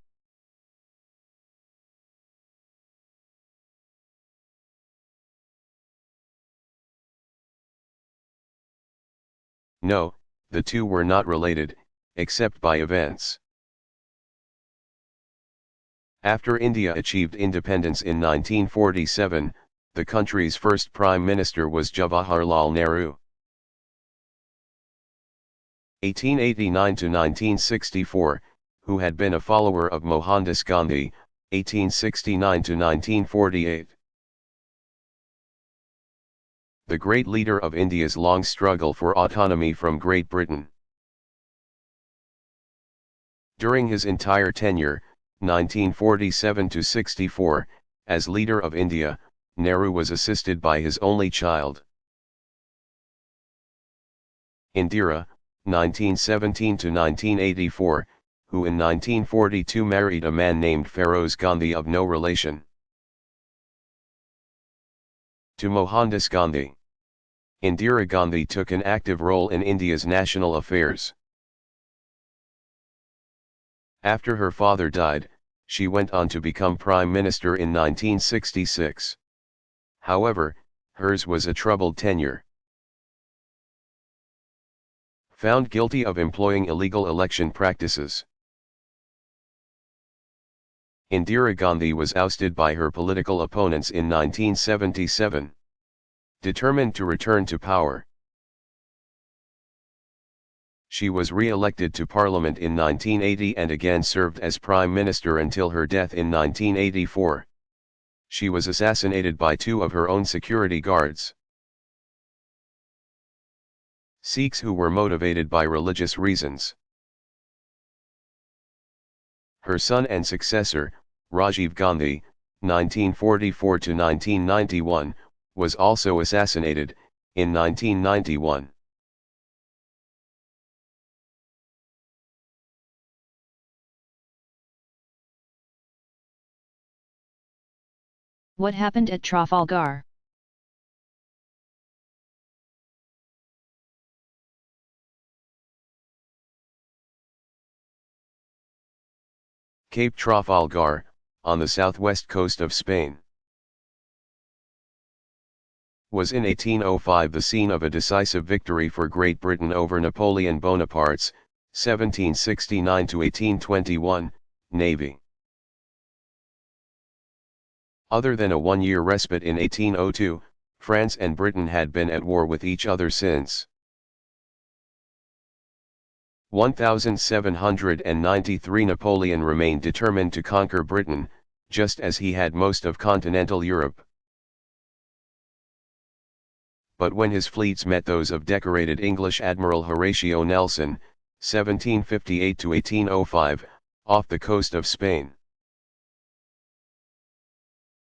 No, the two were not related, except by events. After India achieved independence in 1947, the country's first Prime Minister was Jawaharlal Nehru. 1889 to 1964, who had been a follower of Mohandas Gandhi, 1869 to 1948. The great leader of India's long struggle for autonomy from Great Britain. During his entire tenure, 1947 to 64, as leader of India, Nehru was assisted by his only child, Indira, 1917 to 1984, who in 1942 married a man named Feroz Gandhi of no relation to Mohandas Gandhi. Indira Gandhi took an active role in India's national affairs. After her father died, she went on to become Prime Minister in 1966. However, hers was a troubled tenure. Found guilty of employing illegal election practices, Indira Gandhi was ousted by her political opponents in 1977. Determined to return to power, she was re-elected to Parliament in 1980 and again served as Prime Minister until her death in 1984. She was assassinated by 2 of her own security guards. Sikhs who were motivated by religious reasons. Her son and successor, Rajiv Gandhi, 1944 to 1991, was also assassinated, in 1991.
What happened at Trafalgar?
Cape Trafalgar, on the southwest coast of Spain, was in 1805 the scene of a decisive victory for Great Britain over Napoleon Bonaparte's, 1769–1821, navy. Other than a one-year respite in 1802, France and Britain had been at war with each other since. 1793 Napoleon remained determined to conquer Britain, just as he had most of continental Europe. But when his fleets met those of decorated English Admiral Horatio Nelson, 1758–1805, off the coast of Spain,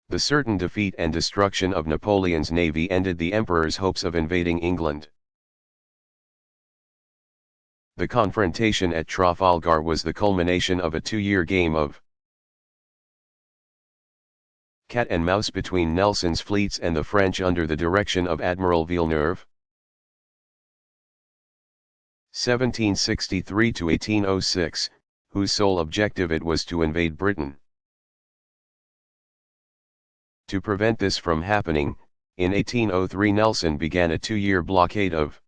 the certain defeat and destruction of Napoleon's navy ended the emperor's hopes of invading England. The confrontation at Trafalgar was the culmination of a two-year game of cat and mouse between Nelson's fleets and the French under the direction of Admiral Villeneuve. 1763–1806, whose sole objective it was to invade Britain. To prevent this from happening, in 1803 Nelson began a two-year blockade of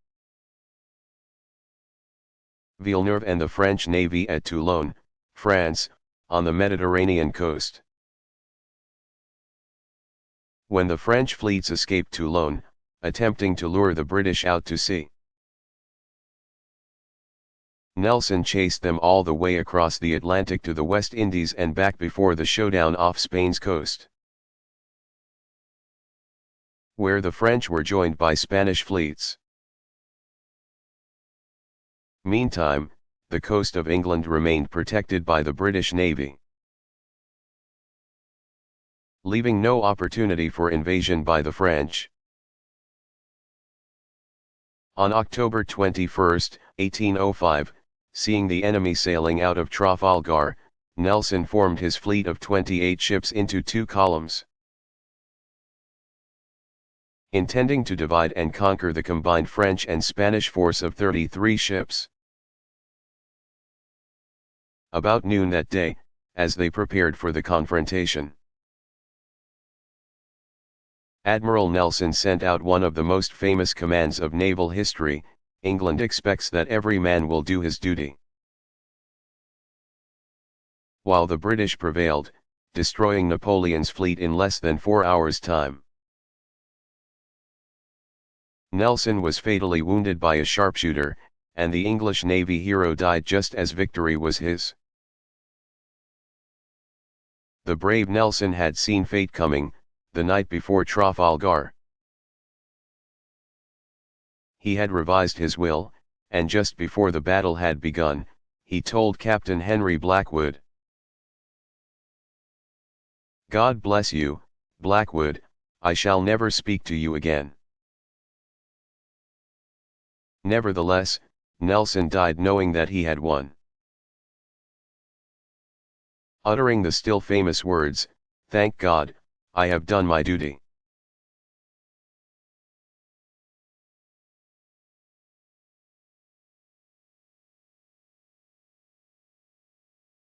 Villeneuve and the French navy at Toulon, France, on the Mediterranean coast. When the French fleets escaped Toulon, attempting to lure the British out to sea, Nelson chased them all the way across the Atlantic to the West Indies and back before the showdown off Spain's coast, where the French were joined by Spanish fleets. Meantime, the coast of England remained protected by the British Navy, leaving no opportunity for invasion by the French. On October 21, 1805, seeing the enemy sailing out of Trafalgar, Nelson formed his fleet of 28 ships into two columns, intending to divide and conquer the combined French and Spanish force of 33 ships. About noon that day, as they prepared for the confrontation, Admiral Nelson sent out one of the most famous commands of naval history: "England expects that every man will do his duty." While the British prevailed, destroying Napoleon's fleet in less than 4 hours' time. Nelson was fatally wounded by a sharpshooter, and the English Navy hero died just as victory was his. The brave Nelson had seen fate coming, the night before Trafalgar. He had revised his will, and just before the battle had begun, he told Captain Henry Blackwood, "God bless you, Blackwood, I shall never speak to you again." Nevertheless, Nelson died knowing that he had won, uttering the still famous words, "Thank God, I have done my duty."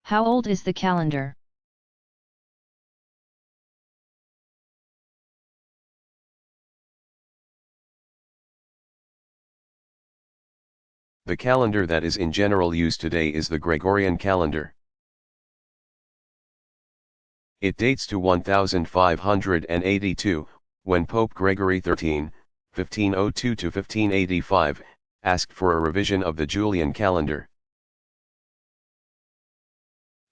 How old is the calendar?
The calendar that is in general use today is the Gregorian calendar. It dates to 1582, when Pope Gregory XIII, 1502–1585, asked for a revision of the Julian calendar.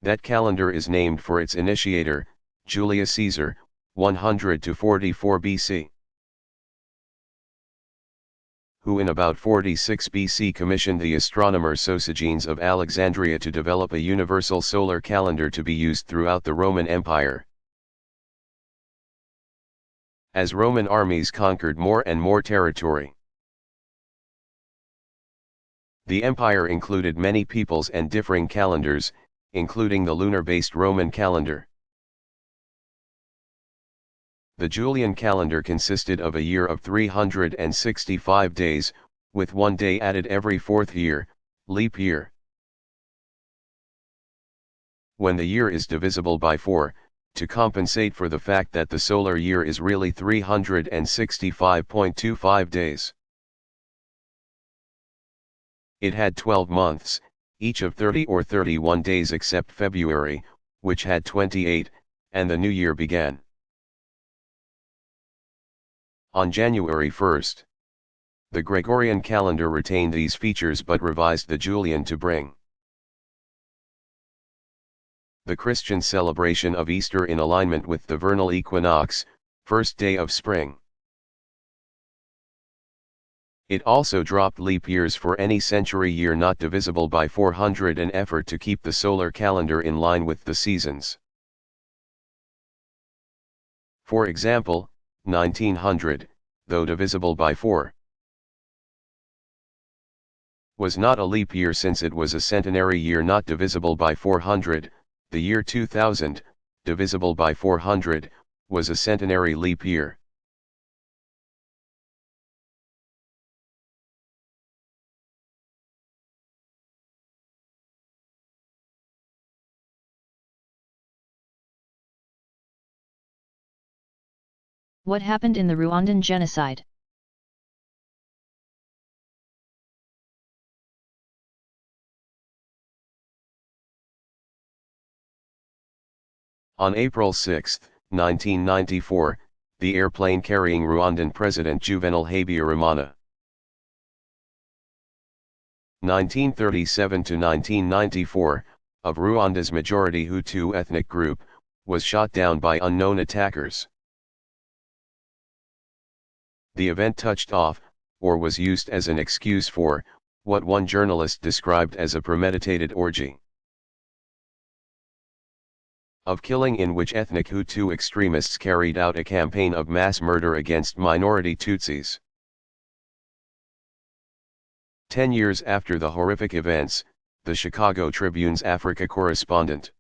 That calendar is named for its initiator, Julius Caesar, 100–44 BC. who in about 46 BC commissioned the astronomer Sosigenes of Alexandria to develop a universal solar calendar to be used throughout the Roman Empire. As Roman armies conquered more and more territory, the empire included many peoples and differing calendars, including the lunar-based Roman calendar. The Julian calendar consisted of a year of 365 days, with one day added every fourth year, leap year. When the year is divisible by 4, to compensate for the fact that the solar year is really 365.25 days. It had 12 months, each of 30 or 31 days except February, which had 28, and the new year began on January 1st. The Gregorian calendar retained these features but revised the Julian to bring the Christian celebration of Easter in alignment with the vernal equinox, first day of spring. It also dropped leap years for any century year not divisible by 400, an effort to keep the solar calendar in line with the seasons. For example, 1900, though divisible by 4, was not a leap year since it was a centenary year not divisible by 400. The year 2000, divisible by 400, was a centenary leap year.
What happened in the Rwandan genocide?
On April 6, 1994, the airplane carrying Rwandan President Juvenal Habyarimana 1937 to 1994, of Rwanda's majority Hutu ethnic group, was shot down by unknown attackers. The event touched off, or was used as an excuse for, what one journalist described as a premeditated orgy of killing in which ethnic Hutu extremists carried out a campaign of mass murder against minority Tutsis. 10 years after the horrific events, the Chicago Tribune's Africa correspondent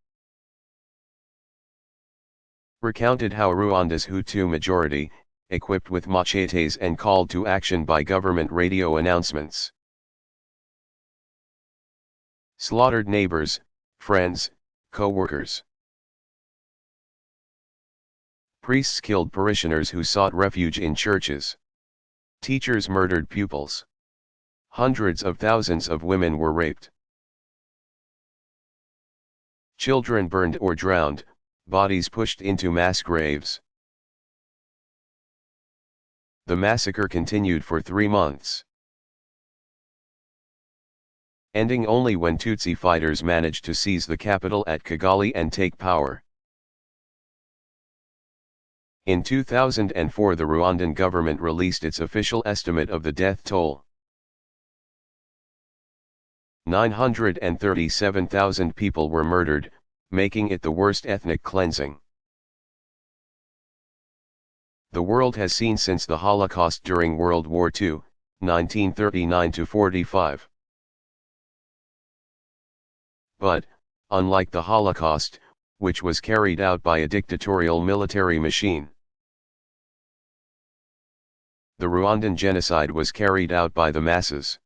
recounted how Rwanda's Hutu majority, equipped with machetes and called to action by government radio announcements, slaughtered neighbors, friends, co-workers. Priests killed parishioners who sought refuge in churches. Teachers murdered pupils. Hundreds of thousands of women were raped. Children burned or drowned, bodies pushed into mass graves. The massacre continued for 3 months, ending only when Tutsi fighters managed to seize the capital at Kigali and take power. In 2004, the Rwandan government released its official estimate of the death toll. 937,000 people were murdered, making it the worst ethnic cleansing the world has seen since the Holocaust during World War II, 1939–45. But, unlike the Holocaust, which was carried out by a dictatorial military machine, the Rwandan genocide was carried out by the masses.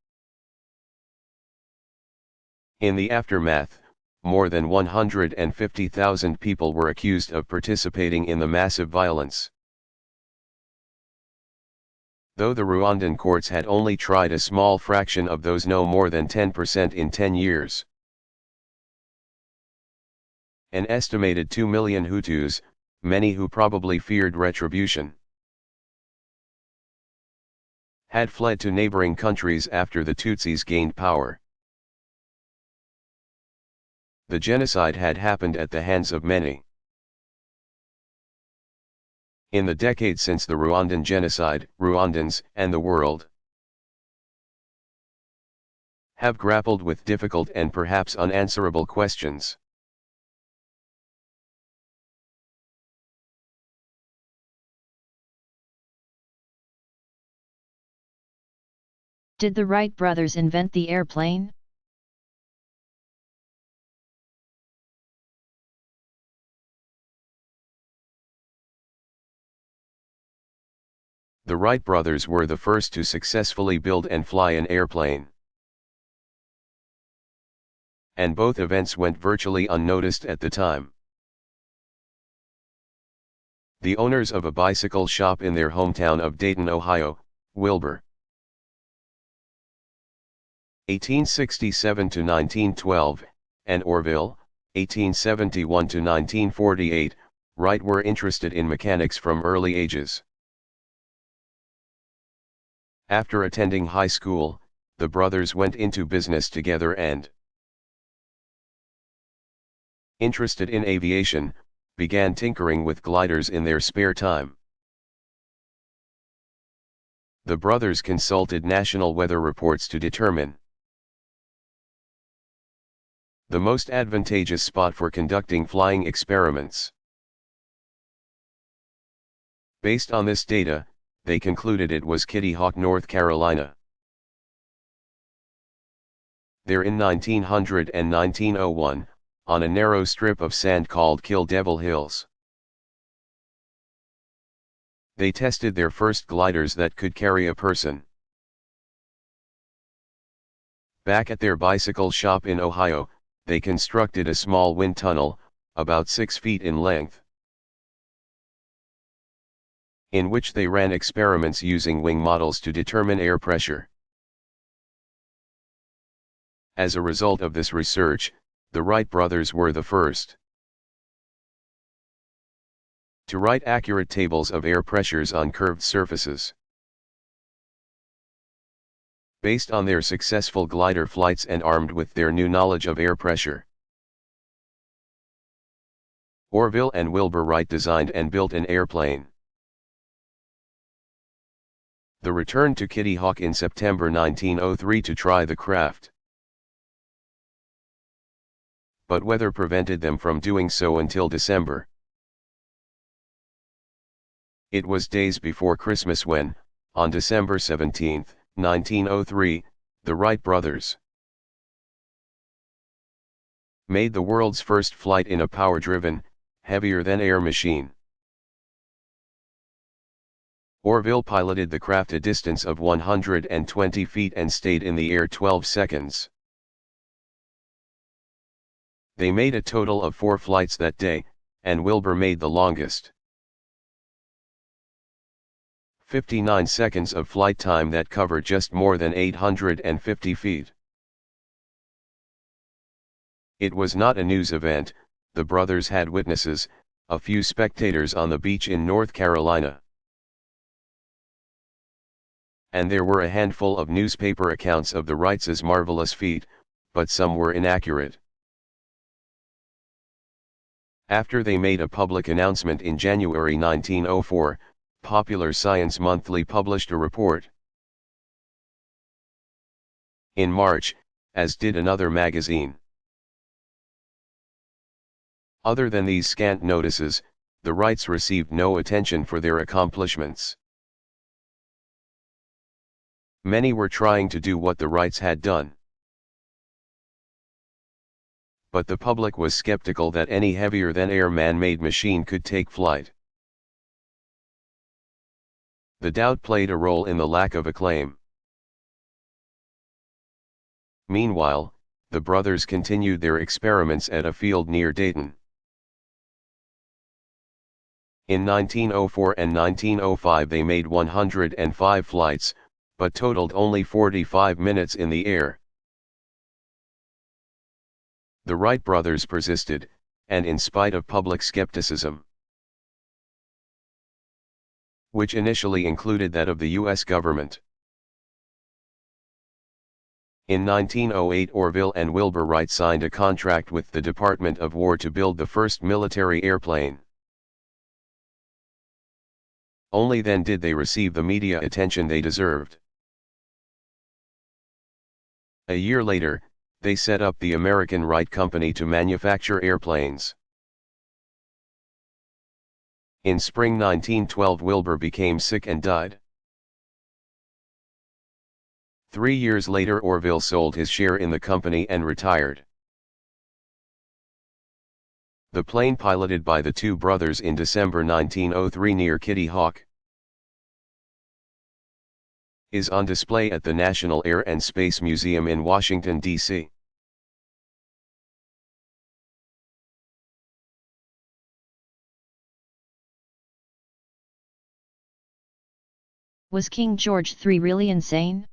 In the aftermath, more than 150,000 people were accused of participating in the massive violence. Though the Rwandan courts had only tried a small fraction of those, no more than 10% in 10 years. An estimated 2 million Hutus, many who probably feared retribution, had fled to neighboring countries after the Tutsis gained power. The genocide had happened at the hands of many. In the decades since the Rwandan genocide, Rwandans and the world have grappled with difficult and perhaps unanswerable questions.
Did the Wright brothers invent the airplane?
The Wright brothers were the first to successfully build and fly an airplane. And both events went virtually unnoticed at the time. The owners of a bicycle shop in their hometown of Dayton, Ohio, Wilbur, 1867 to 1912, and Orville, 1871 to 1948, Wright were interested in mechanics from early ages. After attending high school, the brothers went into business together and, interested in aviation, began tinkering with gliders in their spare time. The brothers consulted national weather reports to determine the most advantageous spot for conducting flying experiments. Based on this data, they concluded it was Kitty Hawk, North Carolina. There in 1900 and 1901, on a narrow strip of sand called Kill Devil Hills, they tested their first gliders that could carry a person. Back at their bicycle shop in Ohio, they constructed a small wind tunnel, about 6 feet in length, in which they ran experiments using wing models to determine air pressure. As a result of this research, the Wright brothers were the first to write accurate tables of air pressures on curved surfaces. Based on their successful glider flights and armed with their new knowledge of air pressure, Orville and Wilbur Wright designed and built an airplane. The returned to Kitty Hawk in September 1903 to try the craft. But weather prevented them from doing so until December. It was days before Christmas when, on December 17, 1903, the Wright brothers made the world's first flight in a power-driven, heavier-than-air machine. Orville piloted the craft a distance of 120 feet and stayed in the air 12 seconds. They made a total of 4 flights that day, and Wilbur made the longest. 59 seconds of flight time that covered just more than 850 feet. It was not a news event. The brothers had witnesses, a few spectators on the beach in North Carolina. And there were a handful of newspaper accounts of the Wrights' marvelous feat, but some were inaccurate. After they made a public announcement in January 1904, Popular Science Monthly published a report. In March, as did another magazine. Other than these scant notices, the Wrights received no attention for their accomplishments. Many were trying to do what the Wrights had done. But the public was skeptical that any heavier-than-air man-made machine could take flight. The doubt played a role in the lack of acclaim. Meanwhile, the brothers continued their experiments at a field near Dayton. In 1904 and 1905 they made 105 flights, but totaled only 45 minutes in the air. The Wright brothers persisted, and in spite of public skepticism, which initially included that of the U.S. government, in 1908 Orville and Wilbur Wright signed a contract with the Department of War to build the first military airplane. Only then did they receive the media attention they deserved. A year later, they set up the American Wright Company to manufacture airplanes. In spring 1912 Wilbur became sick and died. 3 years later Orville sold his share in the company and retired. The plane piloted by the two brothers in December 1903 near Kitty Hawk is on display at the National Air and Space Museum in Washington, D.C.
Was King George III really insane?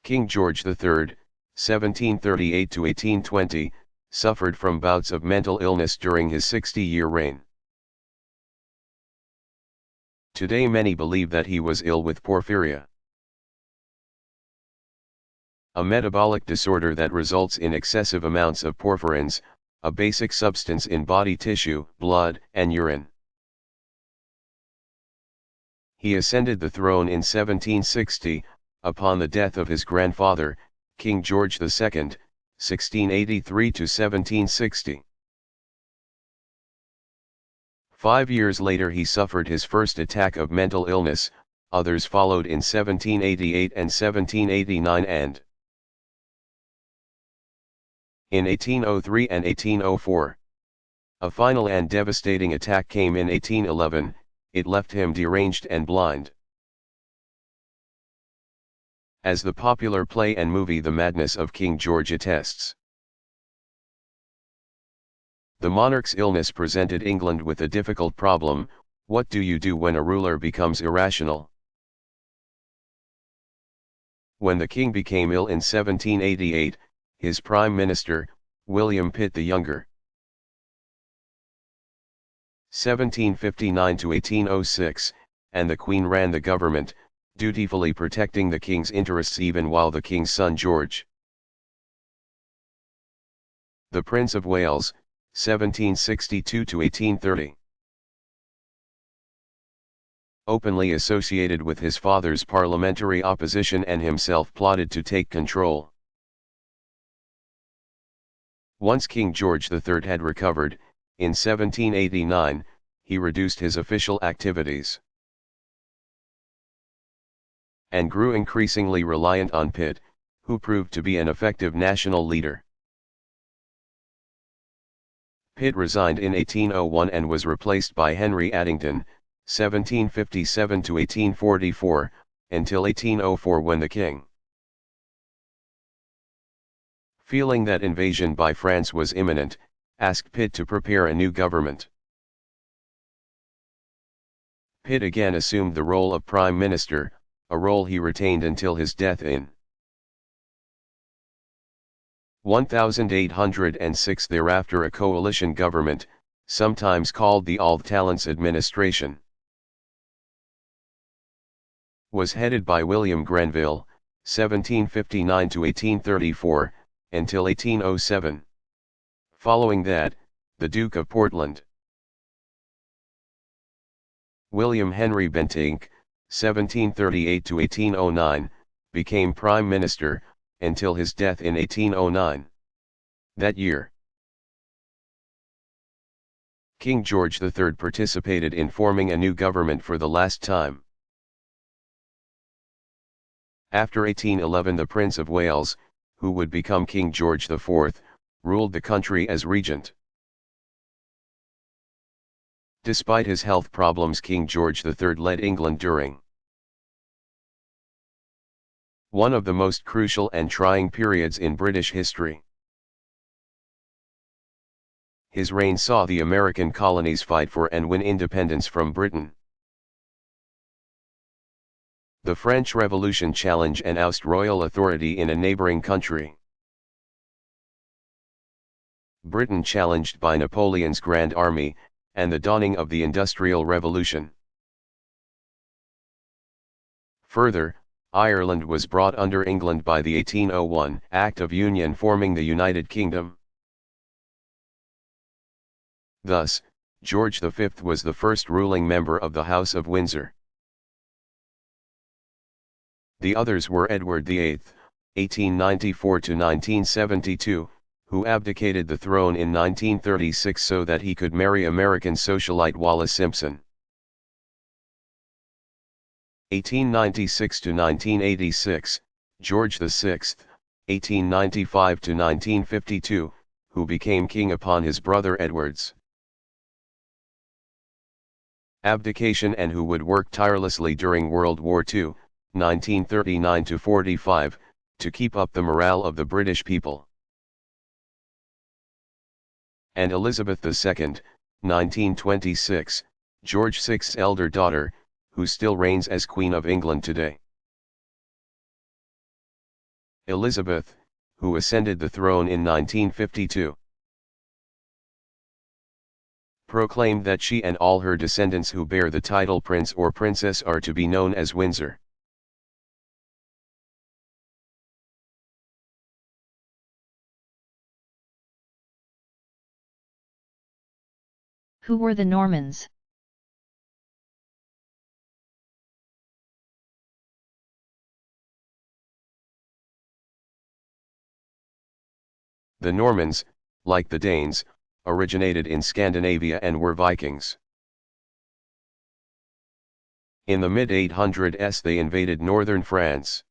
King George III, 1738–1820, suffered from bouts of mental illness during his 60-year reign. Today many believe that he was ill with porphyria, a metabolic disorder that results in excessive amounts of porphyrins, a basic substance in body tissue, blood, and urine. He ascended the throne in 1760, upon the death of his grandfather, King George II, 1683–1760. 5 years later he suffered his first attack of mental illness, others followed in 1788 and 1789 and in 1803 and 1804. A final and devastating attack came in 1811, it left him deranged and blind. As the popular play and movie The Madness of King George attests, the monarch's illness presented England with a difficult problem: what do you do when a ruler becomes irrational? When the king became ill in 1788, his prime minister, William Pitt the Younger, 1759–1806, and the Queen ran the government, dutifully protecting the king's interests even while the king's son George, the Prince of Wales, 1762–1830, openly associated with his father's parliamentary opposition and himself plotted to take control. Once King George III had recovered, in 1789, he reduced his official activities and grew increasingly reliant on Pitt, who proved to be an effective national leader. Pitt resigned in 1801 and was replaced by Henry Addington, 1757–1844, until 1804 when the king, feeling that invasion by France was imminent, asked Pitt to prepare a new government. Pitt again assumed the role of prime minister, a role he retained until his death in 1806. Thereafter a coalition government, sometimes called the All Talents Administration, was headed by William Grenville, 1759–1834, until 1807. Following that, the Duke of Portland, William Henry Bentinck, 1738–1809, became Prime Minister, until his death in 1809. That year, King George III participated in forming a new government for the last time. After 1811 the Prince of Wales, who would become King George IV, ruled the country as regent. Despite his health problems, King George III led England during one of the most crucial and trying periods in British history. His reign saw the American colonies fight for and win independence from Britain. The French Revolution challenge and oust royal authority in a neighboring country. Britain challenged by Napoleon's Grand Army, and the dawning of the Industrial Revolution. Further, Ireland was brought under England by the 1801 Act of Union forming the United Kingdom. Thus, George V was the first ruling member of the House of Windsor. The others were Edward VIII, 1894 to 1972, who abdicated the throne in 1936 so that he could marry American socialite Wallis Simpson. 1896 to 1986, George VI, 1895 to 1952, who became king upon his brother Edward's abdication and who would work tirelessly during World War II, 1939 to 45, to keep up the morale of the British people. And Elizabeth II, 1926, George VI's elder daughter, who still reigns as Queen of England today. Elizabeth, who ascended the throne in 1952, proclaimed that she and all her descendants who bear the title prince or princess are to be known as Windsor.
Who were the Normans?
The Normans, like the Danes, originated in Scandinavia and were Vikings. In the mid-800s they invaded northern France,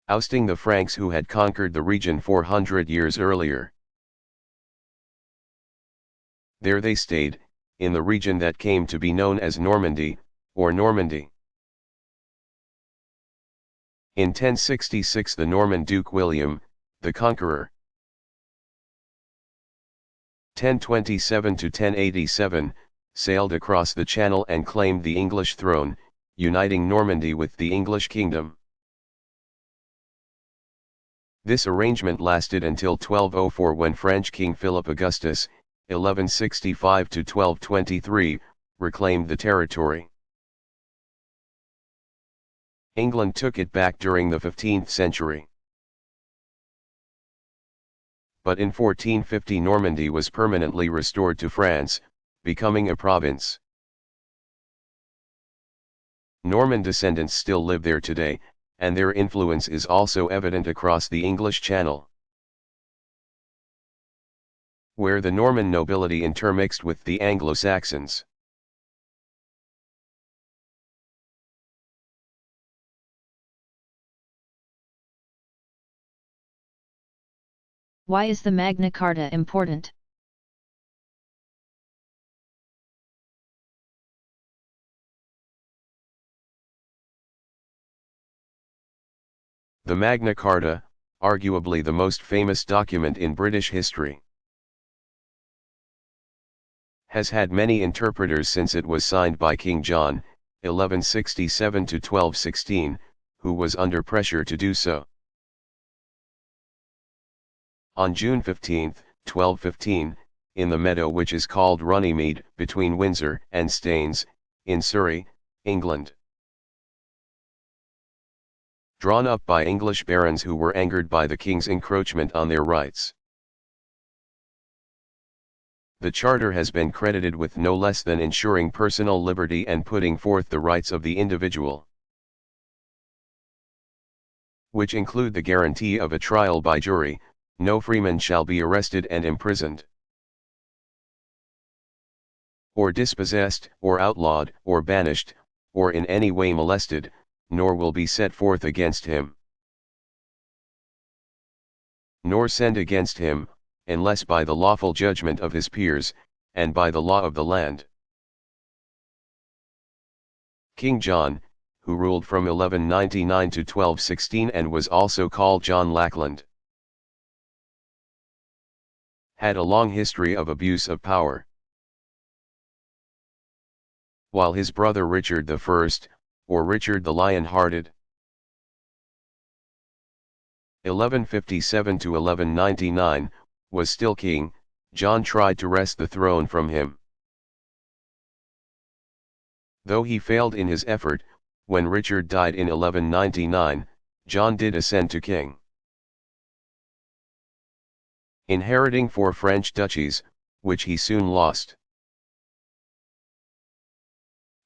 ousting the Franks who had conquered the region 400 years earlier. There they stayed, in the region that came to be known as Normandy, or Normandy. In 1066 the Norman Duke William, the Conqueror, 1027 to 1087, sailed across the Channel and claimed the English throne, uniting Normandy with the English kingdom. This arrangement lasted until 1204 when French King Philip Augustus, 1165 to 1223, reclaimed the territory. England took it back during the 15th century. But in 1450 Normandy was permanently restored to France, becoming a province. Norman descendants still live there today, and their influence is also evident across the English Channel, where the Norman nobility intermixed with the Anglo-Saxons.
Why is the Magna Carta important?
The Magna Carta, arguably the most famous document in British history, has had many interpreters since it was signed by King John, 1167 to 1216, who was under pressure to do so. On June 15, 1215, in the meadow which is called Runnymede, between Windsor and Staines, in Surrey, England. Drawn up by English barons who were angered by the king's encroachment on their rights. The charter has been credited with no less than ensuring personal liberty and putting forth the rights of the individual, which include the guarantee of a trial by jury. No freeman shall be arrested and imprisoned, or dispossessed, or outlawed, or banished, or in any way molested, nor will be set forth against him, nor sent against him, unless by the lawful judgment of his peers, and by the law of the land. King John, who ruled from 1199 to 1216 and was also called John Lackland, had a long history of abuse of power, while his brother Richard I, or Richard the Lion-Hearted, 1157 to 1199, was still king. John tried to wrest the throne from him. Though he failed in his effort, when Richard died in 1199, John did ascend to king. Inheriting 4 French duchies, which he soon lost.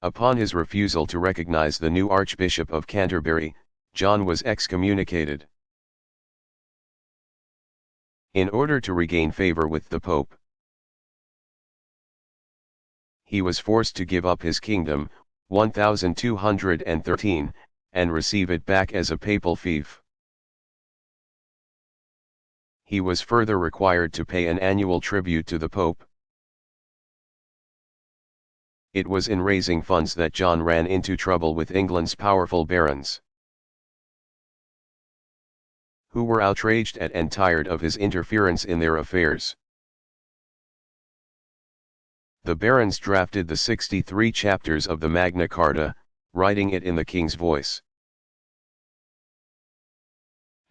Upon his refusal to recognize the new Archbishop of Canterbury, John was excommunicated. In order to regain favor with the Pope, he was forced to give up his kingdom, 1213, and receive it back as a papal fief. He was further required to pay an annual tribute to the Pope. It was in raising funds that John ran into trouble with England's powerful barons, who were outraged at and tired of his interference in their affairs. The barons drafted the 63 chapters of the Magna Carta, writing it in the king's voice,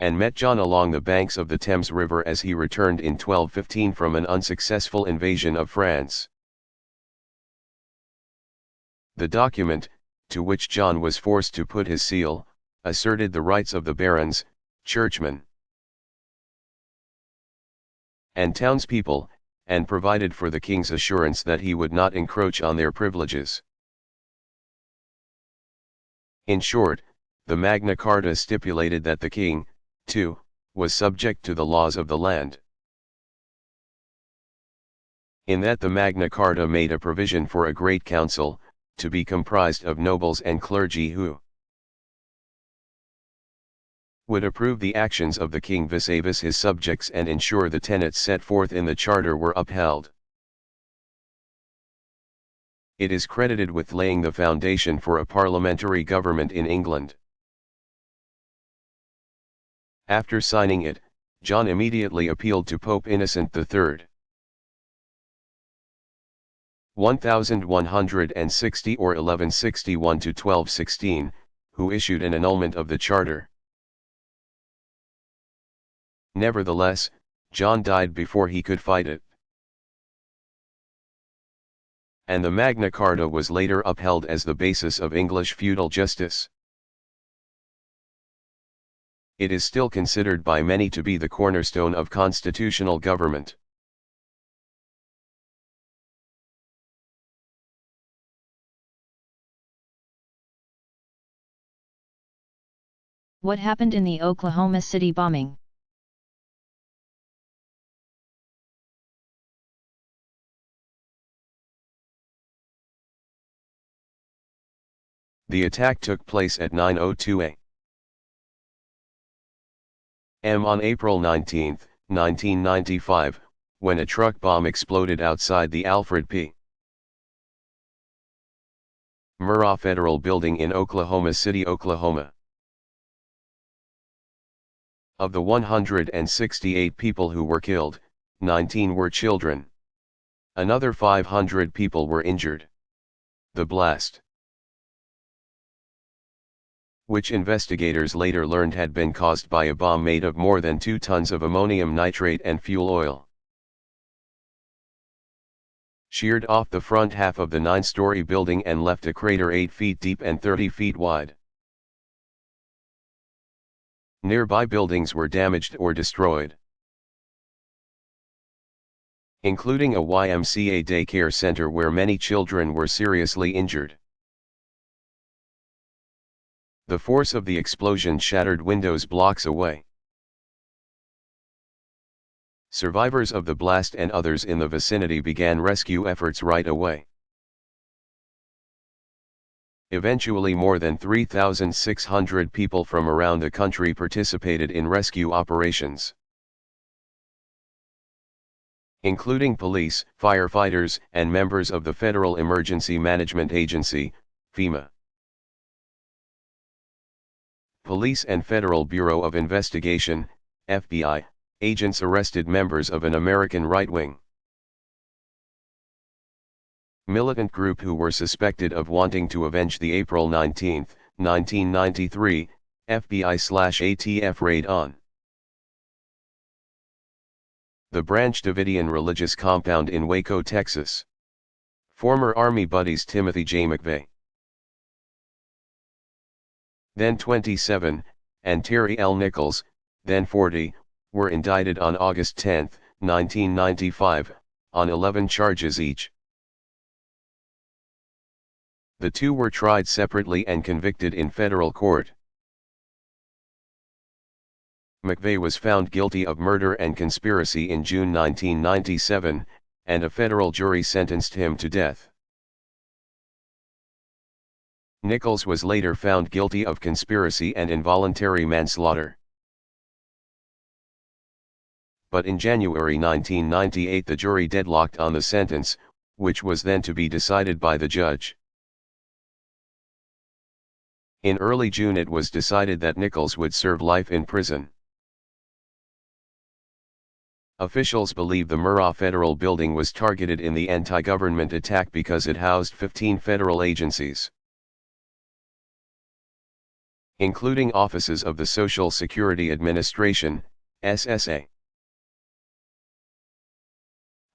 and met John along the banks of the Thames River as he returned in 1215 from an unsuccessful invasion of France. The document, to which John was forced to put his seal, asserted the rights of the barons, churchmen, and townspeople, and provided for the king's assurance that he would not encroach on their privileges. In short, the Magna Carta stipulated that the king, too, was subject to the laws of the land. In that the Magna Carta made a provision for a great council, to be comprised of nobles and clergy who would approve the actions of the king vis-a-vis his subjects and ensure the tenets set forth in the charter were upheld. It is credited with laying the foundation for a parliamentary government in England. After signing it, John immediately appealed to Pope Innocent III. 1160 or 1161 to 1216, who issued an annulment of the charter. Nevertheless, John died before he could fight it, and the Magna Carta was later upheld as the basis of English feudal justice. It is still considered by many to be the cornerstone of constitutional government.
What happened in the Oklahoma City bombing?
The attack took place at 9:02 a.m. on April 19, 1995, when a truck bomb exploded outside the Alfred P. Murrah Federal Building in Oklahoma City, Oklahoma. Of the 168 people who were killed, 19 were children. Another 500 people were injured. The blast, which investigators later learned had been caused by a bomb made of more than 2 tons of ammonium nitrate and fuel oil, sheared off the front half of the 9-story building and left a crater 8 feet deep and 30 feet wide. Nearby buildings were damaged or destroyed, including a YMCA daycare center where many children were seriously injured. The force of the explosion shattered windows blocks away. Survivors of the blast and others in the vicinity began rescue efforts right away. Eventually more than 3,600 people from around the country participated in rescue operations, including police, firefighters, and members of the Federal Emergency Management Agency, FEMA. Police and Federal Bureau of Investigation, FBI, agents arrested members of an American right-wing militant group who were suspected of wanting to avenge the April 19, 1993, FBI/ATF raid on the Branch Davidian religious compound in Waco, Texas. Former Army buddies Timothy J. McVeigh, then 27, and Terry L. Nichols, then 40, were indicted on August 10, 1995, on 11 charges each. The two were tried separately and convicted in federal court. McVeigh was found guilty of murder and conspiracy in June 1997, and a federal jury sentenced him to death. Nichols was later found guilty of conspiracy and involuntary manslaughter. But in January 1998 the jury deadlocked on the sentence, which was then to be decided by the judge. In early June it was decided that Nichols would serve life in prison. Officials believe the Murrah Federal Building was targeted in the anti-government attack because it housed 15 federal agencies, including offices of the Social Security Administration, SSA,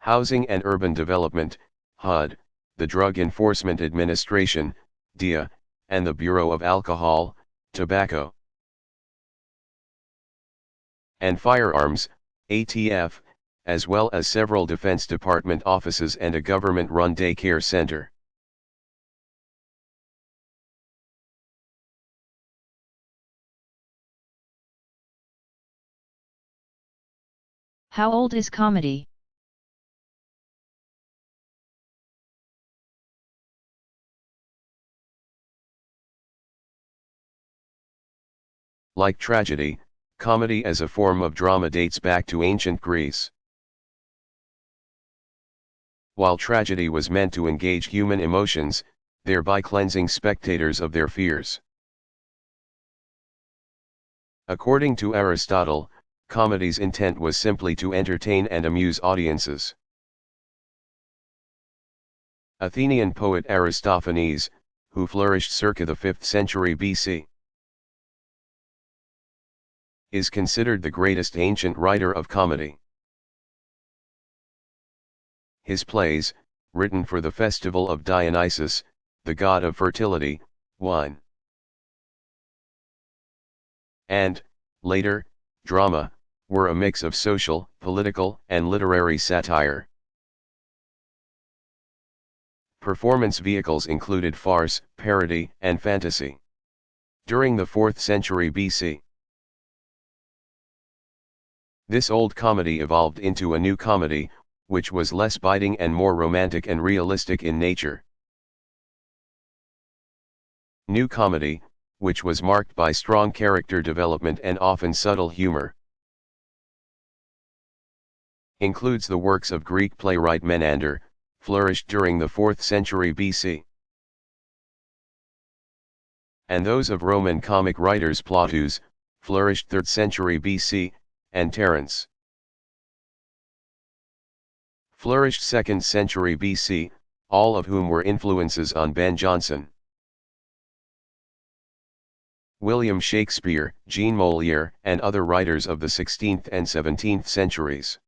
Housing and Urban Development, HUD, the Drug Enforcement Administration, DEA, and the Bureau of Alcohol, Tobacco, and Firearms, ATF, as well as several Defense Department offices and a government-run daycare center.
How old is comedy?
Like tragedy, comedy as a form of drama dates back to ancient Greece. While tragedy was meant to engage human emotions, thereby cleansing spectators of their fears. According to Aristotle, comedy's intent was simply to entertain and amuse audiences. Athenian poet Aristophanes, who flourished circa the 5th century BC, is considered the greatest ancient writer of comedy. His plays, written for the festival of Dionysus, the god of fertility, wine, and, later, drama, were a mix of social, political, and literary satire. Performance vehicles included farce, parody, and fantasy. During the 4th century BC, this old comedy evolved into a new comedy, which was less biting and more romantic and realistic in nature. New comedy, which was marked by strong character development and often subtle humor, includes the works of Greek playwright Menander, flourished during the 4th century BC, and those of Roman comic writers Plautus, flourished 3rd century BC, and Terence, flourished 2nd century BC, all of whom were influences on Ben Jonson. William Shakespeare, Jean Molière, and other writers of the 16th and 17th centuries.